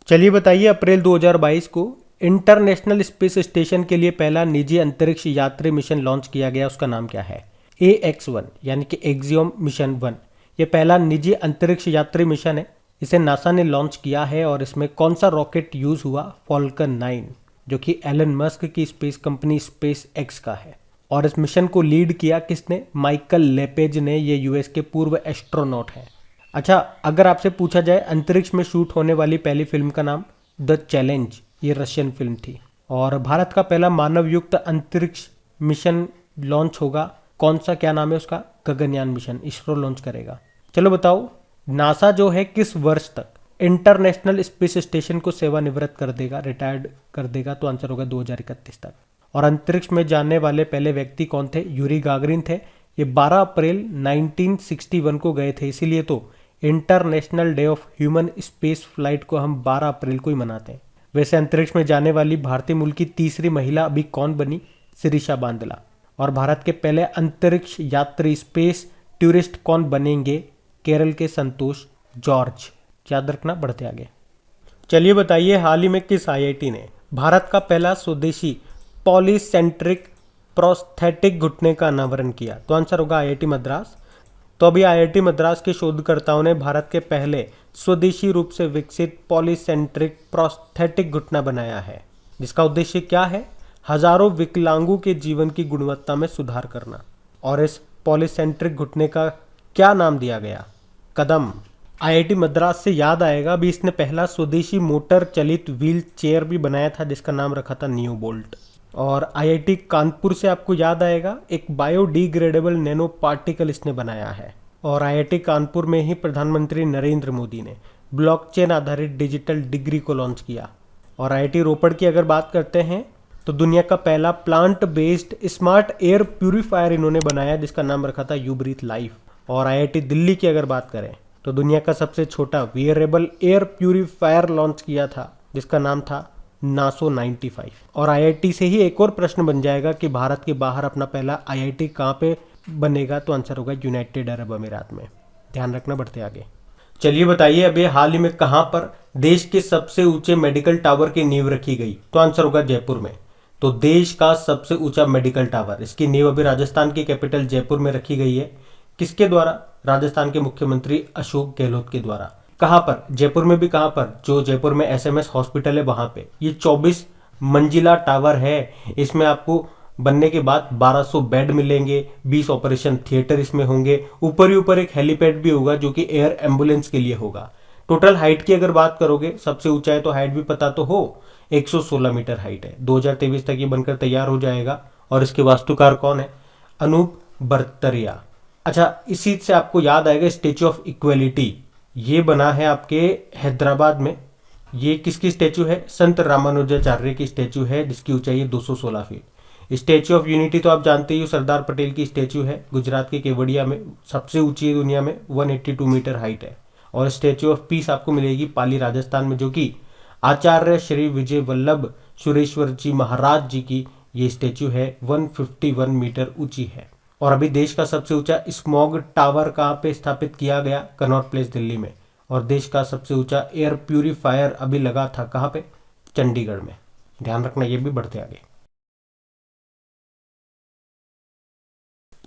चलिए बताइए, अप्रैल 2022 को इंटरनेशनल स्पेस स्टेशन के लिए पहला निजी अंतरिक्ष यात्री मिशन लॉन्च किया गया। उसका नाम क्या है? AX1 यानी कि एक्सियोम मिशन 1। ये पहला निजी अंतरिक्ष यात्री मिशन है, इसे नासा ने लॉन्च किया है। और इसमें कौन सा रॉकेट यूज हुआ? फॉल्कन 9, जो कि एलन मस्क की स्पेस कंपनी स्पेस एक्स का है। और इस मिशन को लीड किया किसने? माइकल लेपेज ने। ये यूएस के पूर्व एस्ट्रोनॉट हैं। अच्छा, अगर आपसे पूछा जाए अंतरिक्ष में शूट होने वाली पहली फिल्म का नाम? द चैलेंज, ये रशियन फिल्म थी। और भारत का पहला मानव युक्त अंतरिक्ष मिशन लॉन्च होगा, कौन सा, क्या नाम है उसका? गगनयान मिशन, इसरो लॉन्च करेगा। चलो बताओ, नासा जो है किस वर्ष तक इंटरनेशनल स्पेस स्टेशन को सेवानिवृत्त कर देगा, रिटायर्ड कर देगा? तो आंसर होगा 2031 तक। और अंतरिक्ष में जाने वाले पहले व्यक्ति कौन थे? यूरी गागरिन थे। ये 12 अप्रैल 1961 को गए थे, इसीलिए तो international day of human space flight को हम 12 अप्रैल को ही मनाते हैं। वैसे अंतरिक्ष में जाने वाली भारतीय मूल की तीसरी महिला अभी कौन बनी? शिरीषा बांदला। और भारत के पहले अंतरिक्ष यात्री स्पेस टूरिस्ट कौन बनेंगे? केरल के संतोष जॉर्ज। याद रखना, बढ़ते आगे। चलिए बताइए, हाल ही में किस आईआईटी ने भारत का पहला स्वदेशी पॉलीसेंट्रिक प्रोस्थेटिक घुटने का अनावरण किया? तो आंसर होगा आईआईटी मद्रास। तो अभी आईआईटी मद्रास के शोधकर्ताओं ने भारत के पहले स्वदेशी रूप से विकसित पॉलीसेंट्रिक प्रोस्थेटिक घुटना बनाया है, जिसका उद्देश्य क्या है? हजारों विकलांगों के जीवन की गुणवत्ता में सुधार करना। और इस पॉलीसेंट्रिक घुटने का क्या नाम दिया गया? कदम। आईआईटी मद्रास से याद आएगा, अभी इसने पहला स्वदेशी मोटर चलित व्हील चेयर भी बनाया था, जिसका नाम रखा था नियोबोल्ट। और आईआईटी कानपुर से आपको याद आएगा, एक बायोडिग्रेडेबल नैनो पार्टिकल इसने बनाया है। और आईआईटी कानपुर में ही प्रधानमंत्री नरेंद्र मोदी ने ब्लॉकचेन आधारित डिजिटल डिग्री को लॉन्च किया। और आईआईटी रोपड़ की अगर बात करते हैं तो दुनिया का पहला plant based smart air purifier इन्होंने बनाया, जिसका नाम रखा था यू ब्रीथ लाइफ। और आईआईटी दिल्ली की अगर बात करें तो दुनिया का सबसे छोटा वियरेबल एयर प्यूरिफायर लॉन्च किया था, जिसका नाम था नासो 95। और आईआईटी से ही एक और प्रश्न बन जाएगा कि भारत के बाहर अपना पहला आईआईटी कहाँ पे बनेगा? तो आंसर होगा यूनाइटेड अरब अमीरात में। ध्यान रखना, बढ़ते आगे। चलिए बताइए, अभी हाल ही में कहां पर देश के सबसे ऊंचे मेडिकल टावर की नींव रखी गई? तो आंसर होगा जयपुर में। तो देश का सबसे ऊंचा मेडिकल टावर, इसकी नींव अभी राजस्थान की कैपिटल जयपुर में रखी गई है। किसके द्वारा? राजस्थान के मुख्यमंत्री अशोक गहलोत के द्वारा। कहां पर? जयपुर में भी कहां पर? जो जयपुर में एसएमएस हॉस्पिटल है वहां पे। ये 24 मंजिला टावर है। इसमें आपको बनने के बाद 1200 बेड मिलेंगे, 20 ऑपरेशन थिएटर इसमें होंगे, ऊपर ही ऊपर एक हेलीपैड भी होगा जो कि एयर एम्बुलेंस के लिए होगा। टोटल हाइट की अगर बात करोगे, सबसे ऊंचा है तो हाइट भी पता तो हो, 116 मीटर हाइट है। 2023 तक ये बनकर तैयार हो जाएगा। और इसके वास्तुकार कौन है? अनूप बर्तरिया। अच्छा, इसी से आपको याद आएगा स्टेच्यू ऑफ इक्वेलिटी, ये बना है आपके हैदराबाद में। ये किसकी स्टेच्यू है? संत रामानुजाचार्य की स्टेच्यू है, जिसकी ऊंचाई है 216 फीट। स्टेच्यू ऑफ यूनिटी तो आप जानते ही हो, सरदार पटेल की स्टेच्यू है, गुजरात के केवड़िया में, सबसे ऊंची दुनिया में, 182 मीटर हाइट है। और स्टेच्यू ऑफ पीस आपको मिलेगी पाली राजस्थान में, जो कि आचार्य श्री विजय वल्लभ सुरेश्वर जी महाराज जी की ये स्टेच्यू है, 151 मीटर ऊंची है। और अभी देश का सबसे ऊंचा स्मॉग टावर कहाँ पे स्थापित किया गया? कनॉट प्लेस दिल्ली में। और देश का सबसे ऊंचा एयर प्यूरिफायर अभी लगा था कहाँ पे? चंडीगढ़ में। ध्यान रखना, ये भी बढ़ते आगे।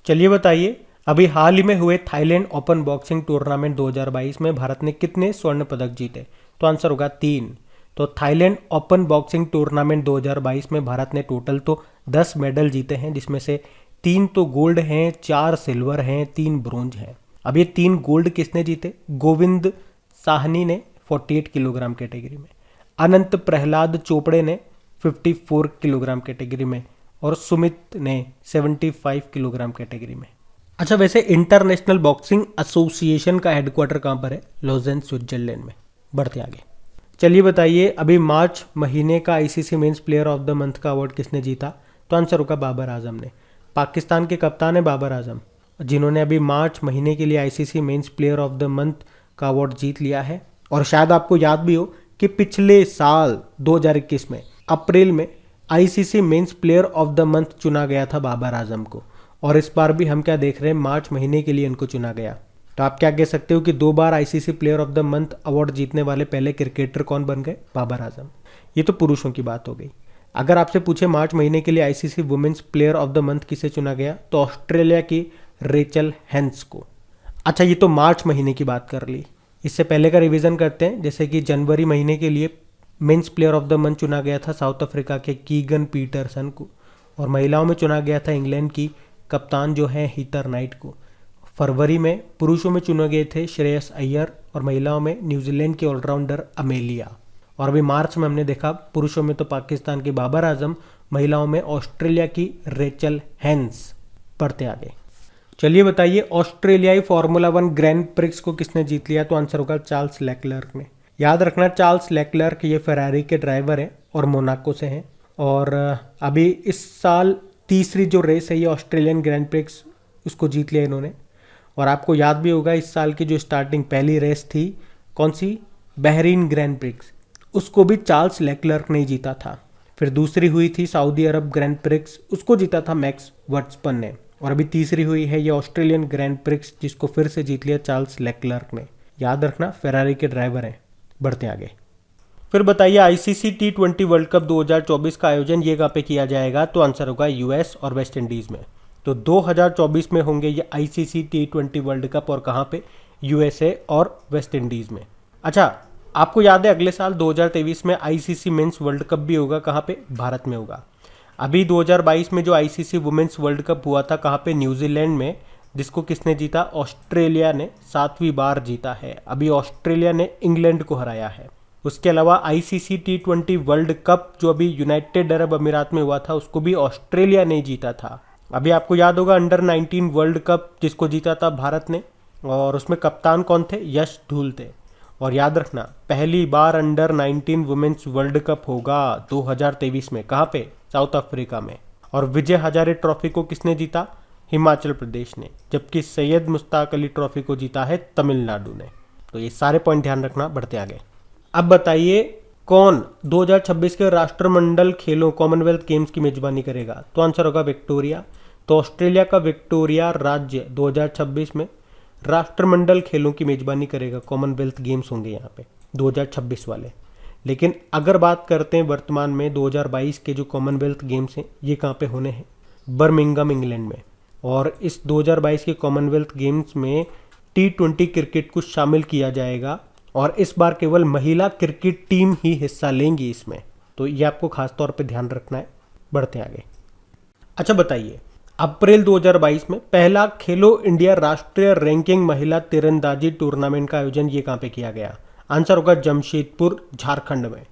चलिए बताइए, अभी हाल ही में हुए थाईलैंड ओपन बॉक्सिंग टूर्नामेंट 2022 में भारत ने कितने स्वर्ण पदक जीते? तो आंसर होगा 3। तो थाईलैंड ओपन बॉक्सिंग टूर्नामेंट 2022 में भारत ने टोटल तो 10 मेडल जीते हैं, जिसमें से 3 तो गोल्ड हैं, 4 सिल्वर हैं, 3 ब्रोंज हैं। अब ये 3 गोल्ड किसने जीते? गोविंद साहनी ने 48 किलोग्राम कैटेगरी में, अनंत प्रहलाद चोपड़े ने 54 किलोग्राम कैटेगरी में, और सुमित ने 75 किलोग्राम कैटेगरी में। अच्छा, वैसे इंटरनेशनल बॉक्सिंग एसोसिएशन का हेडक्वार्टर कहाँ पर है? लॉजेन, स्विट्जरलैंड में। बढ़ते आगे। चलिए बताइए, अभी मार्च महीने का ICC men's player of the month का अवार्ड किसने जीता? तो आंसर होगा बाबर आजम ने। पाकिस्तान के कप्तान है बाबर आजम, जिन्होंने अभी मार्च महीने के लिए ICC men's player of the month का अवार्ड जीत लिया है। और शायद आपको याद भी हो कि पिछले साल 2021 में अप्रैल में ICC men's player of the month चुना गया था बाबर आजम को। और इस बार भी हम क्या देख रहे हैं? मार्च महीने के लिए इनको चुना गया। तो आप क्या कह सकते हो कि 2 बार ICC player of the month award जीतने वाले पहले क्रिकेटर कौन बन गए? बाबर आजम। ये तो पुरुषों की बात हो गई। अगर आपसे पूछे मार्च महीने के लिए ICC women's player of the month किसे चुना गया, तो ऑस्ट्रेलिया की रेचल हेंस को। अच्छा, ये तो मार्च महीने की बात कर ली। इससे पहले का रिवीजन करते हैं। जैसे कि जनवरी महीने के लिए men's player of the month चुना गया था साउथ अफ्रीका के कीगन पीटरसन को। और महिलाओं में चुना गया था इंग्लैंड की कप्तान जो है हीथर नाइट को। फरवरी में पुरुषों में चुने गए थे श्रेयस अय्यर, और महिलाओं में न्यूजीलैंड के ऑलराउंडर अमेलिया। और अभी मार्च में हमने देखा पुरुषों में तो पाकिस्तान के बाबर आजम, महिलाओं में ऑस्ट्रेलिया की रेचल हेंस। पढ़ते आगे। चलिए बताइए, ऑस्ट्रेलियाई फार्मूला 1 ग्रैंड प्रिक्स को किसने जीत लिया? तो आंसर होगा चार्ल्स लेक्लर्क ने। याद रखना, चार्ल्स लेक्लर्क ये फेरारी के ड्राइवर हैं और मोनाको से हैं। और अभी इस साल तीसरी जो रेस है ये ऑस्ट्रेलियन ग्रैंड प्रिक्स, उसको जीत लिया इन्होंने। और आपको याद भी होगा इस साल की जो स्टार्टिंग पहली रेस थी कौन सी? बहरीन ग्रैंड प्रिक्स, उसको भी चार्ल्स लेक्लर्क ने जीता था। फिर दूसरी हुई थी सऊदी अरब ग्रैंड प्रिक्स, उसको जीता था मैक्स वर्स्टपन ने। और अभी तीसरी हुई है ये ऑस्ट्रेलियन ग्रैंड प्रिक्स, जिसको फिर से जीत लिया चार्ल्स लेक्लर्क ने। याद रखना, फेरारी के ड्राइवर हैं। बढ़ते आगे। फिर बताइए, आईसीसी T20 वर्ल्ड कप 2024 का आयोजन ये कहाँ पे किया जाएगा? तो आंसर होगा यूएस और वेस्ट इंडीज़ में। तो 2024 में होंगे ये आईसीसी T20 वर्ल्ड कप, और कहाँ पे? यूएसए और वेस्ट इंडीज़ में। अच्छा, आपको याद है अगले साल 2023 में आईसीसी मेंस वर्ल्ड कप भी होगा, कहाँ पे? भारत में होगा। अभी 2022 में जो आईसीसी वुमेन्स वर्ल्ड कप हुआ था कहाँ पे? न्यूजीलैंड में, जिसको किसने जीता? ऑस्ट्रेलिया ने 7वीं बार जीता है। अभी ऑस्ट्रेलिया ने इंग्लैंड को हराया है। उसके अलावा आईसीसी T20 वर्ल्ड कप जो अभी यूनाइटेड अरब अमीरात में हुआ था, उसको भी ऑस्ट्रेलिया ने जीता था। अभी आपको याद होगा अंडर 19 वर्ल्ड कप जिसको जीता था भारत ने, और उसमें कप्तान कौन थे? यश धूल थे। और याद रखना, पहली बार अंडर 19 वुमेन्स वर्ल्ड कप होगा 2023 में। कहाँ पे? साउथ अफ्रीका में। और विजय हजारे ट्रॉफी को किसने जीता? हिमाचल प्रदेश ने। जबकि सैयद मुश्ताक अली ट्रॉफी को जीता है तमिलनाडु ने। तो ये सारे पॉइंट ध्यान रखना। बढ़ते आगे। अब बताइए, कौन 2026 के राष्ट्रमंडल खेलों कॉमनवेल्थ गेम्स की मेजबानी करेगा? तो आंसर होगा विक्टोरिया। तो ऑस्ट्रेलिया का विक्टोरिया राज्य 2026 में राष्ट्रमंडल खेलों की मेजबानी करेगा, कॉमनवेल्थ गेम्स होंगे यहाँ पे 2026 वाले। लेकिन अगर बात करते हैं वर्तमान में 2022 के जो कॉमनवेल्थ गेम्स हैं ये कहाँ पे होने हैं, बर्मिंघम इंग्लैंड में। और इस 2022 के कॉमनवेल्थ गेम्स में T20 क्रिकेट को शामिल किया जाएगा और इस बार केवल महिला क्रिकेट टीम ही हिस्सा लेंगी इसमें, तो ये आपको खास तौर पे ध्यान रखना है। बढ़ते आगे। अच्छा बताइए, अप्रैल 2022 में पहला खेलो इंडिया राष्ट्रीय रैंकिंग महिला तीरंदाजी टूर्नामेंट का आयोजन ये कहाँ पे किया गया? आंसर होगा जमशेदपुर, झारखंड में।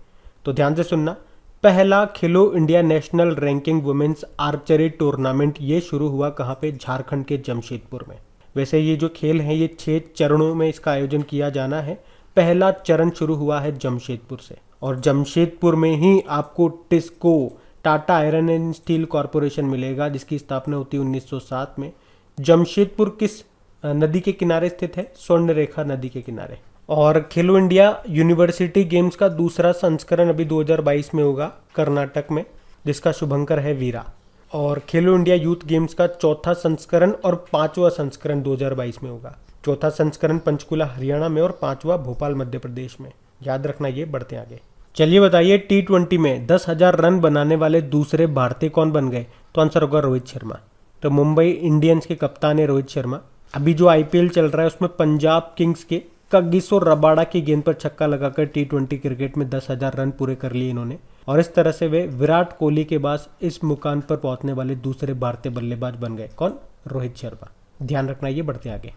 तो ध्यान से सुनना, पहला Khelo India national ranking women's archery tournament ये शुरू हुआ कहाँ पे? झारखंड के जमशेदपुर में। वैसे ये जो खेल हैं ये 6 चरणों में इसका आयोजन किया जाना है। पहला चरण शुरू हुआ है जमशेदपुर से, और जमशेदपुर में ही आपको TISCO Tata iron and steel corporation मिलेगा, जिसकी स्थापना होती है 1907 में। जमशेदपुर किस नदी के किनारे स्थित है? स्वर्ण रेखा नदी के किनारे। और खेलो इंडिया यूनिवर्सिटी गेम्स का दूसरा संस्करण अभी 2022 में होगा कर्नाटक में, जिसका शुभंकर है वीरा। और खेलो इंडिया यूथ गेम्स का चौथा संस्करण और 5वां संस्करण 2022 में होगा। चौथा संस्करण पंचकुला हरियाणा में और 5वां भोपाल मध्य प्रदेश में, याद रखना ये। बढ़ते आगे। चलिए बताइए, T20 में 10,000 रन बनाने वाले दूसरे भारतीय कौन बन गए? तो आंसर होगा रोहित शर्मा। तो मुंबई इंडियंस के कप्तान है रोहित शर्मा। अभी जो IPL चल रहा है उसमें पंजाब किंग्स के कगिसो रबाडा की गेंद पर छक्का लगाकर T20 क्रिकेट में 10,000 रन पूरे कर लिए इन्होंने, और इस तरह से वे विराट कोहली के बाद इस मुकाम पर पहुंचने वाले दूसरे भारतीय बल्लेबाज बन गए। कौन? रोहित शर्मा। ध्यान रखना ये। बढ़ते आगे।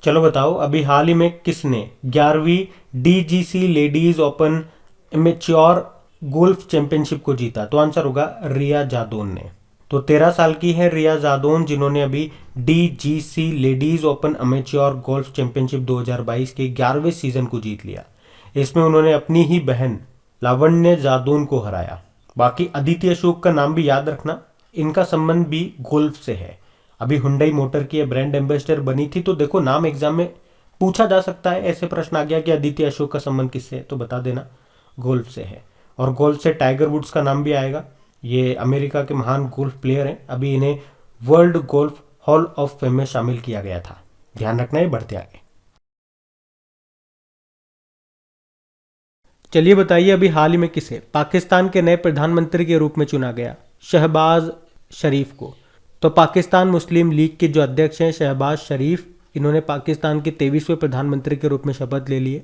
चलो बताओ, अभी हाल ही में किसने 11वीं DGC ladies open amateur golf championship को जीता? तो आंसर होगा रिया जादौन ने। तो 13 साल की है रिया जादौन, जिन्होंने अभी DGC ladies open amateur golf championship 2022 के 11वें सीजन को जीत लिया। इसमें उन्होंने अपनी ही बहन लावण्य जादौन को हराया। बाकी अदिति अशोक का नाम भी याद रखना, इनका संबंध भी गोल्फ से है। अभी हुंडई मोटर की ब्रांड एम्बेसडर बनी थी। तो देखो, नाम एग्जाम में पूछा जा सकता है, ऐसे प्रश्न आ गया कि अदिति अशोक का संबंध किससे है, तो बता देना गोल्फ से है। और गोल्फ से टाइगर वुड्स का नाम भी आएगा। ये अमेरिका के महान गोल्फ प्लेयर हैं। अभी इन्हें world golf hall of fame में शामिल किया गया था। ध्यान रखना है। बढ़ते आगे। चलिए बताइए, अभी हाल ही में किसे पाकिस्तान के नए प्रधानमंत्री के रूप में चुना गया? शहबाज शरीफ को। तो पाकिस्तान मुस्लिम लीग के जो अध्यक्ष हैं शहबाज शरीफ, इन्होंने पाकिस्तान के 23वें प्रधानमंत्री के रूप में शपथ ले लिए।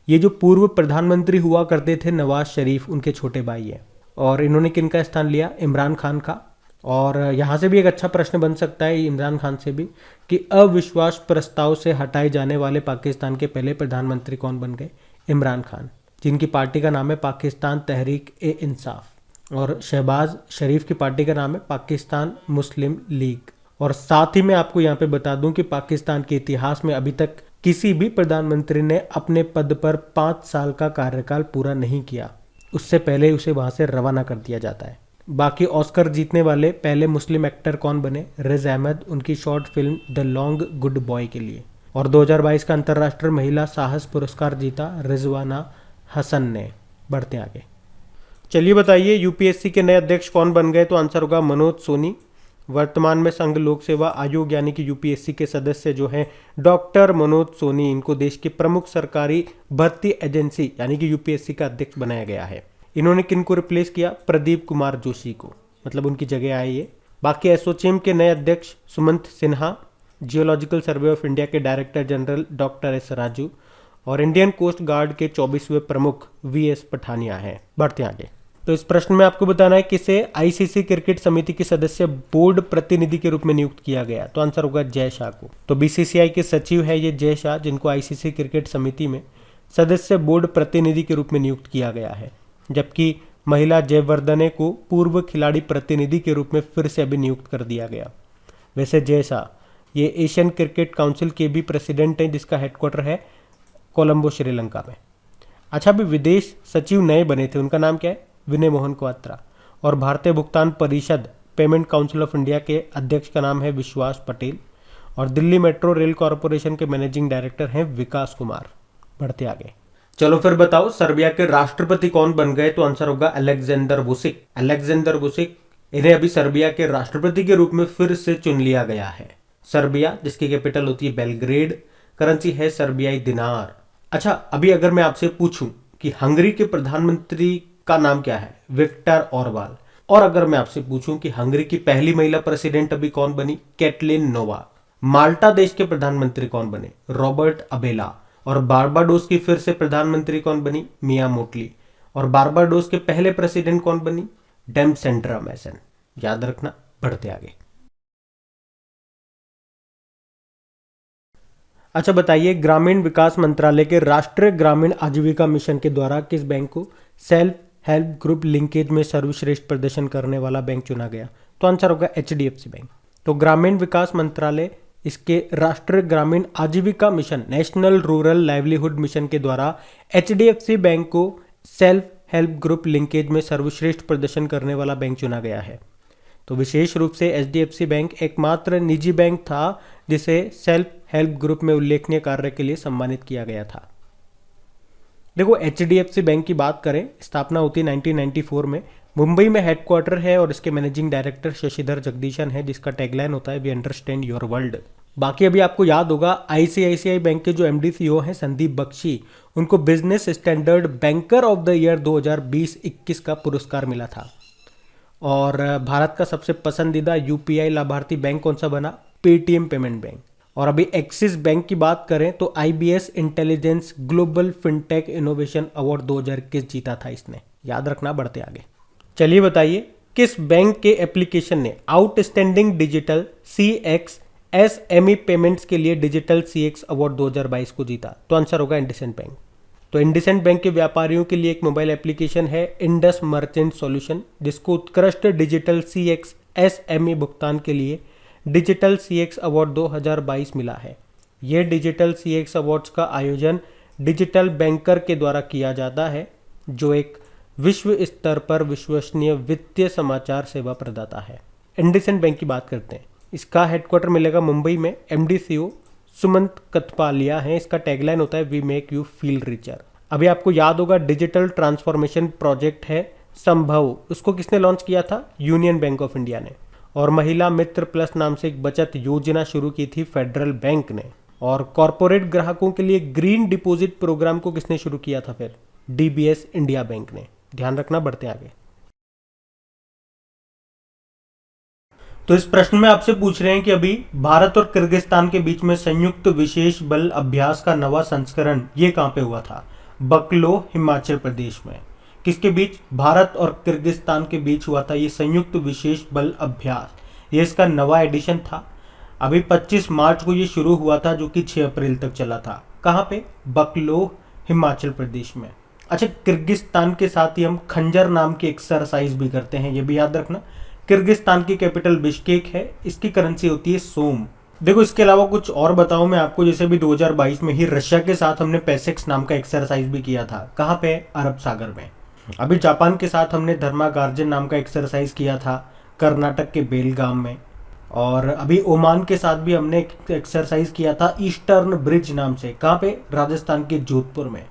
ये जो पूर्व प्रधानमंत्री हुआ करते थे नवाज शरीफ, उनके छोटे भाई हैं। और इन्होंने किनका स्थान लिया? इमरान खान का। और यहाँ से भी एक अच्छा प्रश्न बन सकता है इमरान खान से भी, कि अविश्वास प्रस्ताव से हटाए जाने वाले पाकिस्तान के पहले प्रधानमंत्री कौन बन गए? इमरान खान, जिनकी पार्टी का नाम है पाकिस्तान तहरीक ए इंसाफ। और शहबाज शरीफ की पार्टी का नाम है पाकिस्तान मुस्लिम लीग। और साथ ही मैं आपको यहाँ पे बता दूं कि पाकिस्तान के इतिहास में अभी तक किसी भी प्रधानमंत्री ने अपने पद पर 5 साल का कार्यकाल पूरा नहीं किया, उससे पहले उसे वहां से रवाना कर दिया जाता है। बाकी ऑस्कर जीतने वाले पहले मुस्लिम एक्टर कौन बने? रिज अहमद, उनकी short film the long good boy के लिए। और 2022 का अंतर्राष्ट्रीय महिला साहस पुरस्कार जीता रिजवाना हसन ने। बढ़ते आगे। चलिए बताइए, UPSC के नए अध्यक्ष कौन बन गए? तो आंसर होगा मनोज सोनी। वर्तमान में संघ लोक सेवा आयोग यानी कि UPSC के सदस्य जो हैं डॉक्टर मनोज सोनी, इनको देश की प्रमुख सरकारी भर्ती एजेंसी यानी कि UPSC का अध्यक्ष बनाया गया है। इन्होंने किन को रिप्लेस किया? प्रदीप कुमार जोशी को, मतलब उनकी जगह आए ये। बाकी एसोचैम के नए अध्यक्ष Sumant Sinha, geological survey of India के director general doctor S Raju, और इंडियन कोस्ट गार्ड के 24वें प्रमुख VS पठानिया हैं। बढ़ते आगे। तो इस प्रश्न में आपको बताना है किसे ICC क्रिकेट समिति के सदस्य बोर्ड प्रतिनिधि के रूप में नियुक्त किया गया? तो आंसर होगा जय शाह को। तो BCCI के सचिव है ये जय शाह, जिनको ICC क्रिकेट समिति में सदस्य बोर्ड प्रतिनिधि के रूप में नियुक्त किया गया है। जबकि महिला जयवर्धने को पूर्व खिलाड़ी प्रतिनिधि के रूप में फिर से अभी नियुक्त कर दिया गया। वैसे जय शाह ये एशियन क्रिकेट काउंसिल के भी प्रेसिडेंट हैं, जिसका हेडक्वार्टर है कोलंबो, श्रीलंका में। अच्छा, अभी विदेश सचिव नए बने थे, उनका नाम क्या है? विनय मोहन क्वात्रा। और भारतीय भुगतान परिषद पेमेंट काउंसिल ऑफ इंडिया के अध्यक्ष का नाम है विश्वास पटेल। और दिल्ली मेट्रो रेल कॉरपोरेशन के मैनेजिंग डायरेक्टर हैं विकास कुमार। बढ़ते आगे। चलो फिर बताओ, सर्बिया के राष्ट्रपति कौन बन गए? तो आंसर होगा अलेक्जेंडर वुसिक। अलेक्जेंडर वुसिक, इन्हें अभी सर्बिया के राष्ट्रपति के रूप में फिर से चुन लिया गया है। सर्बिया, जिसकी कैपिटल होती है बेलग्रेड, करेंसी है सर्बियाई दिनार। अच्छा, अभी अगर मैं आपसे पूछूं कि हंगरी के प्रधानमंत्री का नाम क्या है, विक्टर ऑरबाल। और अगर मैं आपसे पूछूं कि हंगरी की पहली महिला प्रेसिडेंट अभी कौन बनी, कैटलिन नोवाक। माल्टा देश के प्रधानमंत्री कौन बने, रॉबर्ट अबेला। और बारबाडोस की फिर से प्रधानमंत्री कौन बनी, मिया मोटली। और बारबाडोस के पहले प्रेसिडेंट कौन बनी, डेमसेंड्रा मैसन। याद रखना, बढ़ते आगे। अच्छा बताइए, ग्रामीण विकास मंत्रालय के राष्ट्रीय ग्रामीण आजीविका मिशन के द्वारा किस बैंक को सेल्फ हेल्प ग्रुप लिंकेज में सर्वश्रेष्ठ प्रदर्शन करने वाला बैंक चुना गया? तो आंसर होगा HDFC बैंक। तो ग्रामीण विकास मंत्रालय इसके राष्ट्रीय ग्रामीण आजीविका mission, national rural livelihood mission के द्वारा HDFC बैंक को सेल्फ हेल्प ग्रुप लिंकेज में सर्वश्रेष्ठ प्रदर्शन करने वाला बैंक चुना गया है। तो विशेष रूप से HDFC बैंक एकमात्र निजी बैंक था जिसे सेल्फ हेल्प ग्रुप में उल्लेखनीय कार्य के लिए सम्मानित किया गया था। देखो, HDFC बैंक की बात करें, स्थापना होती 1994 में, मुंबई में हेडक्वार्टर है और इसके मैनेजिंग डायरेक्टर शशिधर जगदीशन है, जिसका टैगलाइन होता है वी अंडरस्टैंड योर वर्ल्ड। बाकी अभी आपको याद होगा ICICI बैंक के जो MD CEO हैं संदीप बख्शी, उनको business standard banker of the year 2020-21 का पुरस्कार मिला था। और भारत का सबसे पसंदीदा UPI लाभार्थी बैंक कौन सा बना, पेटीएम पेमेंट बैंक। और अभी एक्सिस बैंक की बात करें तो IBS intelligence global fintech innovation award 2021 जीता था इसने। याद रखना, बढ़ते आगे। चलिए बताइए, किस बैंक के एप्लीकेशन ने outstanding digital CX SME payments के लिए डिजिटल CX अवार्ड 2022 को जीता? तो आंसर होगा इंडसइंड बैंक। तो इंडसइंड बैंक के व्यापारियों के लिए एक मोबाइल एप्लीकेशन है इंडस मर्चेंट सॉल्यूशन, जिसको उत्कृष्ट डिजिटल CX SME भुगतान के लिए डिजिटल CX अवार्ड 2022 मिला है। ये डिजिटल CX अवार्ड्स का आयोजन डिजिटल बैंकर के द्वारा किया जाता है, जो एक विश्व स्तर पर विश्वसनीय वित्तीय समाचार सेवा प्रदाता है। इंडसइंड बैंक की बात करते हैं, इसका हेडक्वार्टर मिलेगा मुंबई में। MD CEO सुमंत कथपालिया है, इसका टैगलाइन होता है we make you feel richer. अभी आपको याद होगा डिजिटल ट्रांसफॉर्मेशन प्रोजेक्ट है संभव, उसको किसने लॉन्च किया था, यूनियन बैंक ऑफ इंडिया ने। और महिला मित्र प्लस नाम से एक बचत योजना शुरू की थी फेडरल बैंक ने। और कॉरपोरेट ग्राहकों के लिए ग्रीन डिपॉजिट प्रोग्राम को किसने शुरू किया था फिर, DBS इंडिया बैंक ने। ध्यान रखना, बढ़ते आगे। तो इस प्रश्न में आपसे पूछ रहे हैं कि अभी भारत और किर्गिस्तान के बीच में संयुक्त विशेष बल अभ्यास का नवा संस्करण ये कहां पे हुआ था, बकलो हिमाचल प्रदेश में। किसके बीच, भारत और किर्गिस्तान के बीच हुआ था ये संयुक्त विशेष बल अभ्यास। ये इसका नवा एडिशन था। अभी 25 मार्च को ये शुरू हुआ था, जो कि 6 अप्रैल तक चला था। कहाँ पे, बकलो हिमाचल प्रदेश में। अच्छा, किर्गिस्तान के साथ ही हम खंजर नाम की एक्सरसाइज भी करते हैं, ये भी याद रखना। किर्गिस्तान की कैपिटल बिश्केक है, इसकी करेंसी होती है सोम। देखो, इसके अलावा कुछ और बताऊं मैं आपको, जैसे भी 2022 में ही रशिया के साथ हमने पेसेक्स नाम का एक्सरसाइज भी किया था। कहाँ पे, अरब सागर में। अभी जापान के साथ हमने धर्मागार्जन नाम का एक्सरसाइज किया था कर्नाटक के बेलगाम में। और अभी ओमान के साथ भी हमने एक्सरसाइज किया था ईस्टर्न ब्रिज नाम से। कहाँ पे, राजस्थान के जोधपुर में।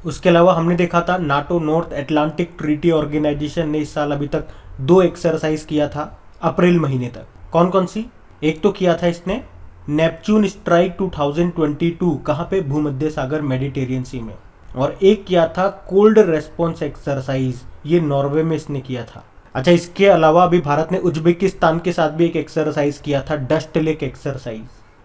उसके अलावा हमने देखा था NATO north Atlantic treaty organisation ने इस साल अभी तक 2 एक्सरसाइज किया था अप्रैल महीने तक। कौन कौन सी, एक तो किया था इसने नेपच्यून स्ट्राइक 2022, कहाँ पे, भूमध्य सागर मेडिटेरियन सी में। और एक किया था कोल्ड रेस्पॉन्स एक्सरसाइज, ये नॉर्वे में इसने किया था। अच्छा, इसके अलावा अभी भारत ने उज्बेकिस्तान के साथ भी एक एक्सरसाइज किया था, डस्ट लेक एक्सरसाइज।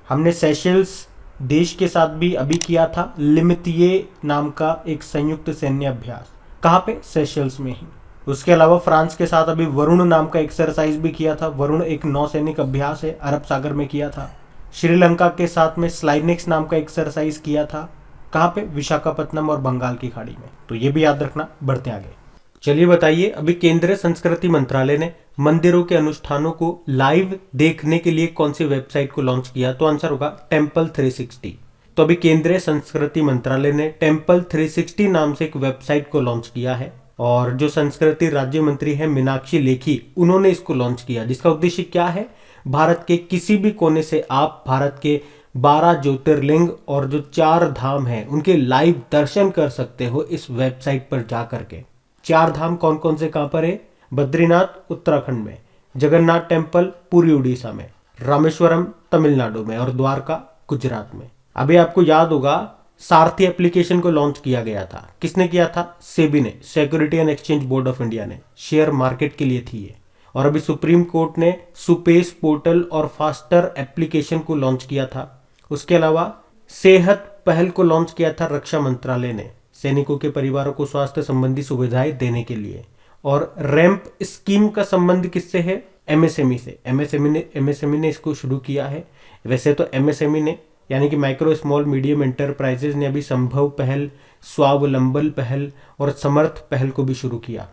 हमने सेशल्स देश के साथ भी अभी किया था लिमितिये नाम का एक संयुक्त सैन्य अभ्यास। कहाँ पे, सेशल्स में ही। उसके अलावा फ्रांस के साथ अभी वरुण नाम का एक्सरसाइज भी किया था। वरुण एक नौसैनिक अभ्यास है, अरब सागर में किया था। श्रीलंका के साथ में स्लाइनेक्स नाम का एक्सरसाइज किया था। कहाँ पे, विशाखापत्तनम और बंगाल की खाड़ी में। तो ये भी याद रखना, बढ़ते आगे। चलिए बताइए, अभी केंद्रीय संस्कृति मंत्रालय ने मंदिरों के अनुष्ठानों को लाइव देखने के लिए कौन सी वेबसाइट को लॉन्च किया? तो आंसर होगा टेम्पल 360। तो अभी केंद्रीय संस्कृति मंत्रालय ने टेम्पल 360 नाम से एक वेबसाइट को लॉन्च किया है। और जो संस्कृति राज्य मंत्री है मीनाक्षी लेखी, उन्होंने इसको लॉन्च किया, जिसका उद्देश्य क्या है, भारत के किसी भी कोने से आप भारत के 12 ज्योतिर्लिंग और जो 4 धाम हैं उनके लाइव दर्शन कर सकते हो इस वेबसाइट पर जा करके। 4 धाम कौन कौन से कहां पर है, बद्रीनाथ उत्तराखंड में, जगन्नाथ टेम्पल पुरी उड़ीसा में, रामेश्वरम तमिलनाडु में और द्वारका गुजरात में। अभी आपको याद होगा सारथी एप्लीकेशन को लॉन्च किया गया था, किसने किया था? सेबी ने, security and exchange board of India ने, शेयर मार्केट के लिए थी ये। और अभी सुप्रीम कोर्ट ने सुपेस पोर्टल और फास्टर एप्लीकेशन को लॉन्च किया था। उसके अलावा सेहत पहल को लॉन्च किया था रक्षा मंत्रालय ने, सैनिकों के परिवारों को स्वास्थ्य संबंधी सुविधाएं देने के लिए। और रैंप स्कीम का संबंध किससे है? एमएसएमई से। एमएसएमई ने इसको शुरू किया है। वैसे तो एमएसएमई ने यानी कि माइक्रो स्मॉल मीडियम एंटरप्राइजेज ने अभी संभव पहल, स्वावलंबन पहल और समर्थ पहल को भी शुरू किया।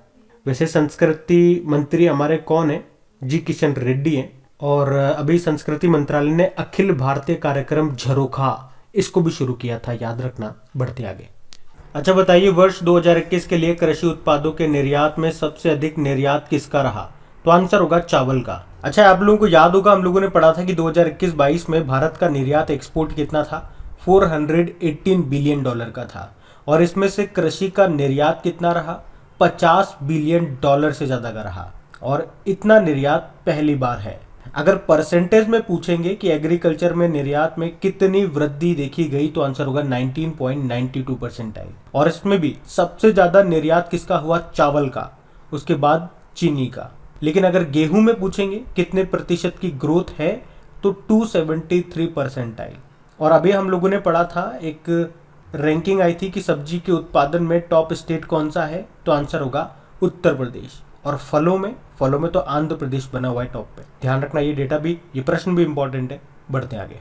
वैसे संस्कृति मंत्री हमारे कौन है? जी किशन रेड्डी हैं। और अभी संस्कृति मंत्रालय ने अखिल भारतीय कार्यक्रम झरोखा इसको भी शुरू किया था, याद रखना। बढ़ते आगे। अच्छा बताइए, वर्ष 2021 के लिए कृषि उत्पादों के निर्यात में सबसे अधिक निर्यात किसका रहा? तो आंसर होगा चावल का। अच्छा, आप लोगों को याद होगा, हम लोगों ने पढ़ा था कि 2021-22 में भारत का निर्यात एक्सपोर्ट कितना था? 418 बिलियन डॉलर का था। और इसमें से कृषि का निर्यात कितना रहा? 50 बिलियन डॉलर से ज्यादा का रहा। और इतना निर्यात पहली बार है। अगर परसेंटेज में पूछेंगे कि एग्रीकल्चर में निर्यात में कितनी वृद्धि देखी गई, तो आंसर होगा 19.92% आई। और इसमें भी सबसे ज्यादा निर्यात किसका हुआ? चावल का, उसके बाद चीनी का। लेकिन अगर गेहूं में पूछेंगे कितने प्रतिशत की ग्रोथ है, तो 273% आई। और अभी हम लोगों ने पढ़ा था, एक रैंकिंग आई थी कि सब्जी के उत्पादन में टॉप स्टेट कौन सा है, तो आंसर होगा उत्तर प्रदेश। और फलों में तो आंध्र प्रदेश बना हुआ है टॉप पे। ध्यान रखना, ये डेटा भी, ये प्रश्न भी इंपॉर्टेंट है। बढ़ते आगे।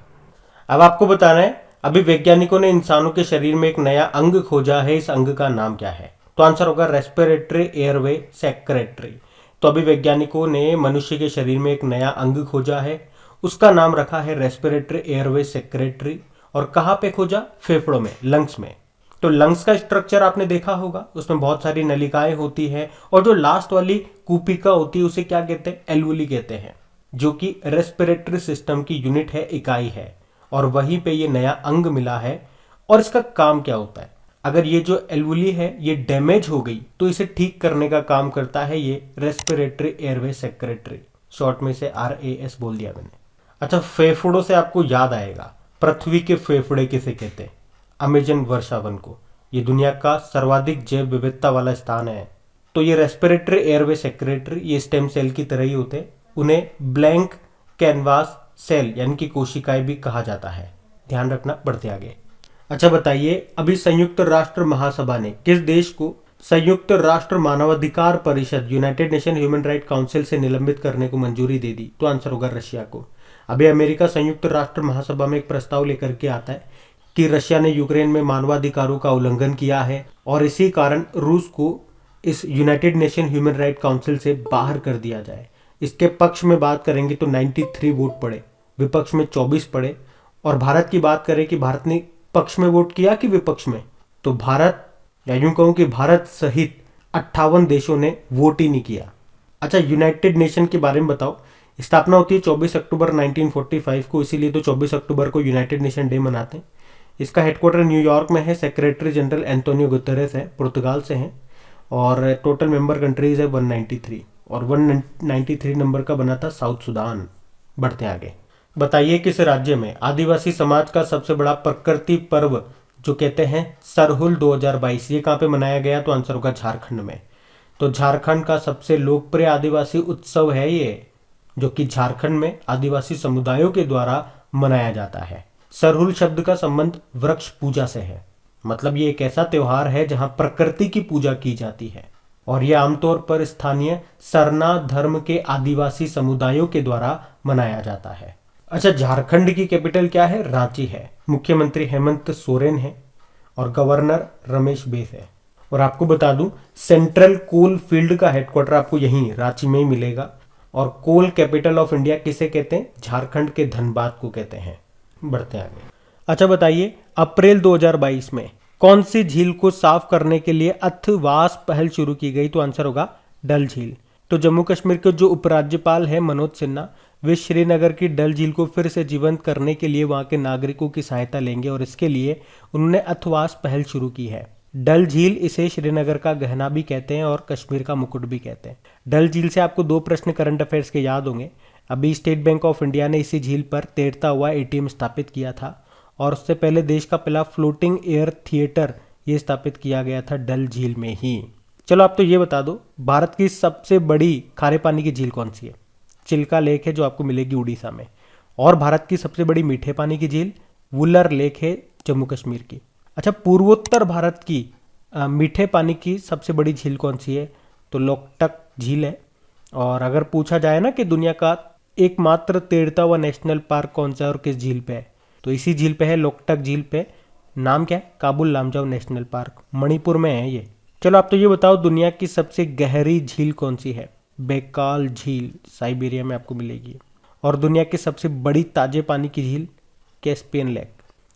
अब आपको बताना है, अभी वैज्ञानिकों ने इंसानों के शरीर में एक नया अंग खोजा है, इस अंग का नाम क्या है? तो आंसर होगा रेस्पिरेटरी एयरवे सेक्रेटरी। तो अभी वैज्ञानिकों ने मनुष्य के शरीर में एक नया अंग खोजा है, उसका नाम रखा है रेस्पिरेटरी एयरवे सेक्रेटरी। और कहाँ पे खोजा? फेफड़ों में, लंग्स में। तो लंग्स का स्ट्रक्चर आपने देखा होगा, उसमें बहुत सारी नलिकाएं होती है। और जो लास्ट वाली कूपिका होती है उसे क्या कहते हैं? एल्वुली कहते हैं, जो कि रेस्पिरेटरी सिस्टम की यूनिट है, इकाई है। और वहीं पे ये नया अंग मिला है। और इसका काम क्या होता है? अगर ये जो एल्वुली है ये डैमेज हो गई, तो इसे ठीक करने का काम करता है ये रेस्पिरेटरी एयरवे सेक्रेटरी। शॉर्ट में से RAS बोल दिया मैंने। अच्छा, फेफड़ों से आपको याद आएगा, पृथ्वी के फेफड़े किसे कहते हैं? अमेजन वर्षावन को। ये दुनिया का सर्वाधिक जैव विविधता वाला स्थान है। तो ये रेस्पिरेटरी एयरवे सेक्रेटरी, ये स्टेम सेल की तरह ही होते हैं। उन्हें ब्लैंक कैनवास सेल यानी कि कोशिकाएं भी कहा जाता है। ध्यान रखना। बढ़ते आगे। अच्छा बताइए, अभी संयुक्त राष्ट्र महासभा ने किस देश को संयुक्त राष्ट्र मानवाधिकार परिषद United nation human right council से निलंबित करने को मंजूरी दे दी? तो आंसर होगा रशिया को। अभी अमेरिका संयुक्त राष्ट्र महासभा में एक प्रस्ताव लेकर के आता है कि रशिया ने यूक्रेन में मानवाधिकारों का उल्लंघन किया है, और इसी कारण रूस को इस United nation human right council से बाहर कर दिया जाए। इसके पक्ष में बात करेंगे तो 93 वोट पड़े, विपक्ष में 24 पड़े। और भारत की बात करें कि भारत ने पक्ष में वोट किया कि विपक्ष में, तो भारत, या यूं कहूं कि भारत सहित 58 देशों ने वोट ही नहीं किया। अच्छा, यूनाइटेड नेशन के बारे में बताओ। स्थापना होती है 24 अक्टूबर 1945 को, इसीलिए तो 24 अक्टूबर को यूनाइटेड नेशन डे मनाते हैं। इसका हेडक्वार्टर न्यूयॉर्क में है। सेक्रेटरी जनरल एंटोनियो गुतेरेस है, पुर्तगाल से हैं। और टोटल मेंबर कंट्रीज है 193, और 193 नंबर का बना था साउथ सुडान। बढ़ते आगे। बताइए, किस राज्य में आदिवासी समाज का सबसे बड़ा प्रकृति पर्व जो कहते हैं सरहुल 2022, ये कहाँ पे मनाया गया? तो आंसर होगा झारखंड में। तो झारखंड का सबसे लोकप्रिय आदिवासी उत्सव है ये, जो कि झारखंड में आदिवासी समुदायों के द्वारा मनाया जाता है। सरहुल शब्द का संबंध वृक्ष पूजा से है। मतलब ये एक ऐसा त्योहार है जहां प्रकृति की पूजा की जाती है, और यह आमतौर पर स्थानीय सरना धर्म के आदिवासी समुदायों के द्वारा मनाया जाता है। अच्छा, झारखंड की कैपिटल क्या है? रांची है। मुख्यमंत्री हेमंत सोरेन है और गवर्नर रमेश बैस है। और आपको बता दूं, सेंट्रल कोल फील्ड का हेडक्वार्टर आपको यहीं रांची में ही मिलेगा। और कोल कैपिटल ऑफ इंडिया किसे कहते हैं? झारखंड के धनबाद को कहते हैं। बढ़ते आगे। अच्छा बताइए, अप्रैल 2022 में कौन सी झील को साफ करने के लिए अथवास पहल शुरू की गई? तो आंसर होगा डल झील। तो जम्मू कश्मीर के जो उपराज्यपाल है मनोज सिन्हा, वे श्रीनगर की डल झील को फिर से जीवंत करने के लिए वहां के नागरिकों की सहायता लेंगे, और इसके लिए उन्होंने अथवास पहल शुरू की है। डल झील, इसे श्रीनगर का गहना भी कहते हैं और कश्मीर का मुकुट भी कहते हैं। डल झील से आपको 2 प्रश्न करंट अफेयर्स के याद होंगे। अभी स्टेट बैंक ऑफ इंडिया ने इसी झील पर तैरता हुआ ATM स्थापित किया था, और उससे पहले देश का पहला फ्लोटिंग एयर थिएटर ये स्थापित किया गया था डल झील में ही। चलो आप तो ये बता दो, भारत की सबसे बड़ी खारे पानी की झील कौन सी है? चिल्का लेक है जो आपको मिलेगी उड़ीसा में। और भारत की सबसे बड़ी मीठे पानी की झील वुलर लेक है जम्मू कश्मीर की। अच्छा, पूर्वोत्तर भारत की मीठे पानी की सबसे बड़ी झील कौन सी है? तो लोकटक झील है। और अगर पूछा जाए ना कि दुनिया का एकमात्र तैरता हुआ नेशनल पार्क कौन सा है और किस झील पे है, तो इसी झील पे है, लोकटक झील पे। नाम क्या है? काबुल लामजाओ नेशनल पार्क, मणिपुर में है ये। चलो आप तो ये बताओ, दुनिया की सबसे गहरी झील कौन सी है? बैकाल झील साइबेरिया में आपको मिलेगी। और दुनिया की सबसे बड़ी ताजे पानी की झील कैस्पियन लेक।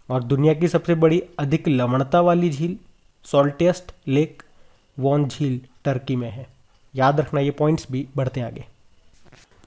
और दुनिया की सबसे बड़ी अधिक लवणता वाली झील सॉल्टेस्ट लेक वॉन झील टर्की में है। याद रखना ये पॉइंट्स भी। बढ़ते आगे।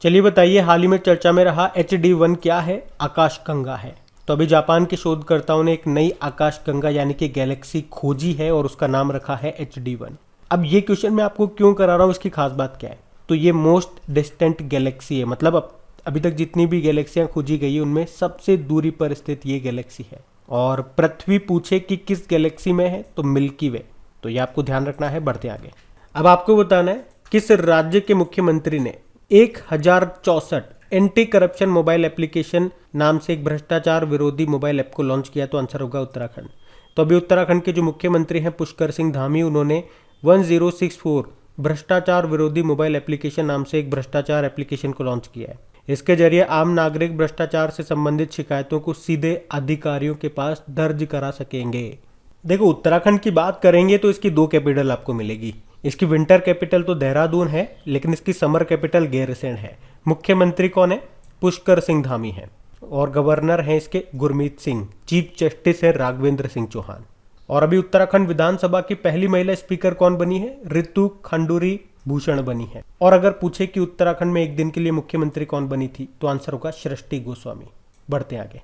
चलिए बताइए, हाल ही में चर्चा में रहा HD1 क्या है? आकाशगंगा है। तो अभी जापान के शोधकर्ताओं ने एक नई आकाशगंगा यानी कि गैलेक्सी खोजी है और उसका नाम रखा है HD1। अब ये क्वेश्चन मैं आपको क्यों करा रहा हूँ, इसकी खास बात क्या है? तो ये मोस्ट डिस्टेंट गैलेक्सी है, मतलब अभी तक जितनी भी गैलेक्सियां खोजी गई है उनमें सबसे दूरी पर स्थित ये गैलेक्सी है। और पृथ्वी पूछे कि किस गैलेक्सी में है, तो मिल्की वे। तो ये आपको ध्यान रखना है। बढ़ते आगे। अब आपको बताना है किस राज्य के मुख्यमंत्री ने 1064 एंटी करप्शन मोबाइल एप्लीकेशन नाम से एक भ्रष्टाचार विरोधी मोबाइल ऐप को लॉन्च किया? तो आंसर होगा उत्तराखंड। तो अभी उत्तराखंड के जो मुख्यमंत्री हैं पुष्कर सिंह धामी, उन्होंने 1064 भ्रष्टाचार विरोधी मोबाइल एप्लीकेशन नाम से एक भ्रष्टाचार एप्लीकेशन को लॉन्च किया है। इसके जरिए आम नागरिक भ्रष्टाचार से संबंधित शिकायतों को सीधे अधिकारियों के पास दर्ज करा सकेंगे। देखो, उत्तराखंड की बात करेंगे तो इसकी 2 कैपिटल आपको मिलेगी। इसकी विंटर कैपिटल तो देहरादून है, लेकिन इसकी समर कैपिटल गैरसैंण है। मुख्यमंत्री कौन है? पुष्कर सिंह धामी है। और गवर्नर हैं इसके गुरमीत सिंह। चीफ जस्टिस है राघवेंद्र सिंह चौहान। और अभी उत्तराखंड विधानसभा की पहली महिला स्पीकर कौन बनी है? रितु खंडूरी भूषण बनी है। और अगर पूछे कि उत्तराखंड में एक दिन के लिए मुख्यमंत्री कौन बनी थी, तो आंसर होगा सृष्टि गोस्वामी। बढ़ते आगे।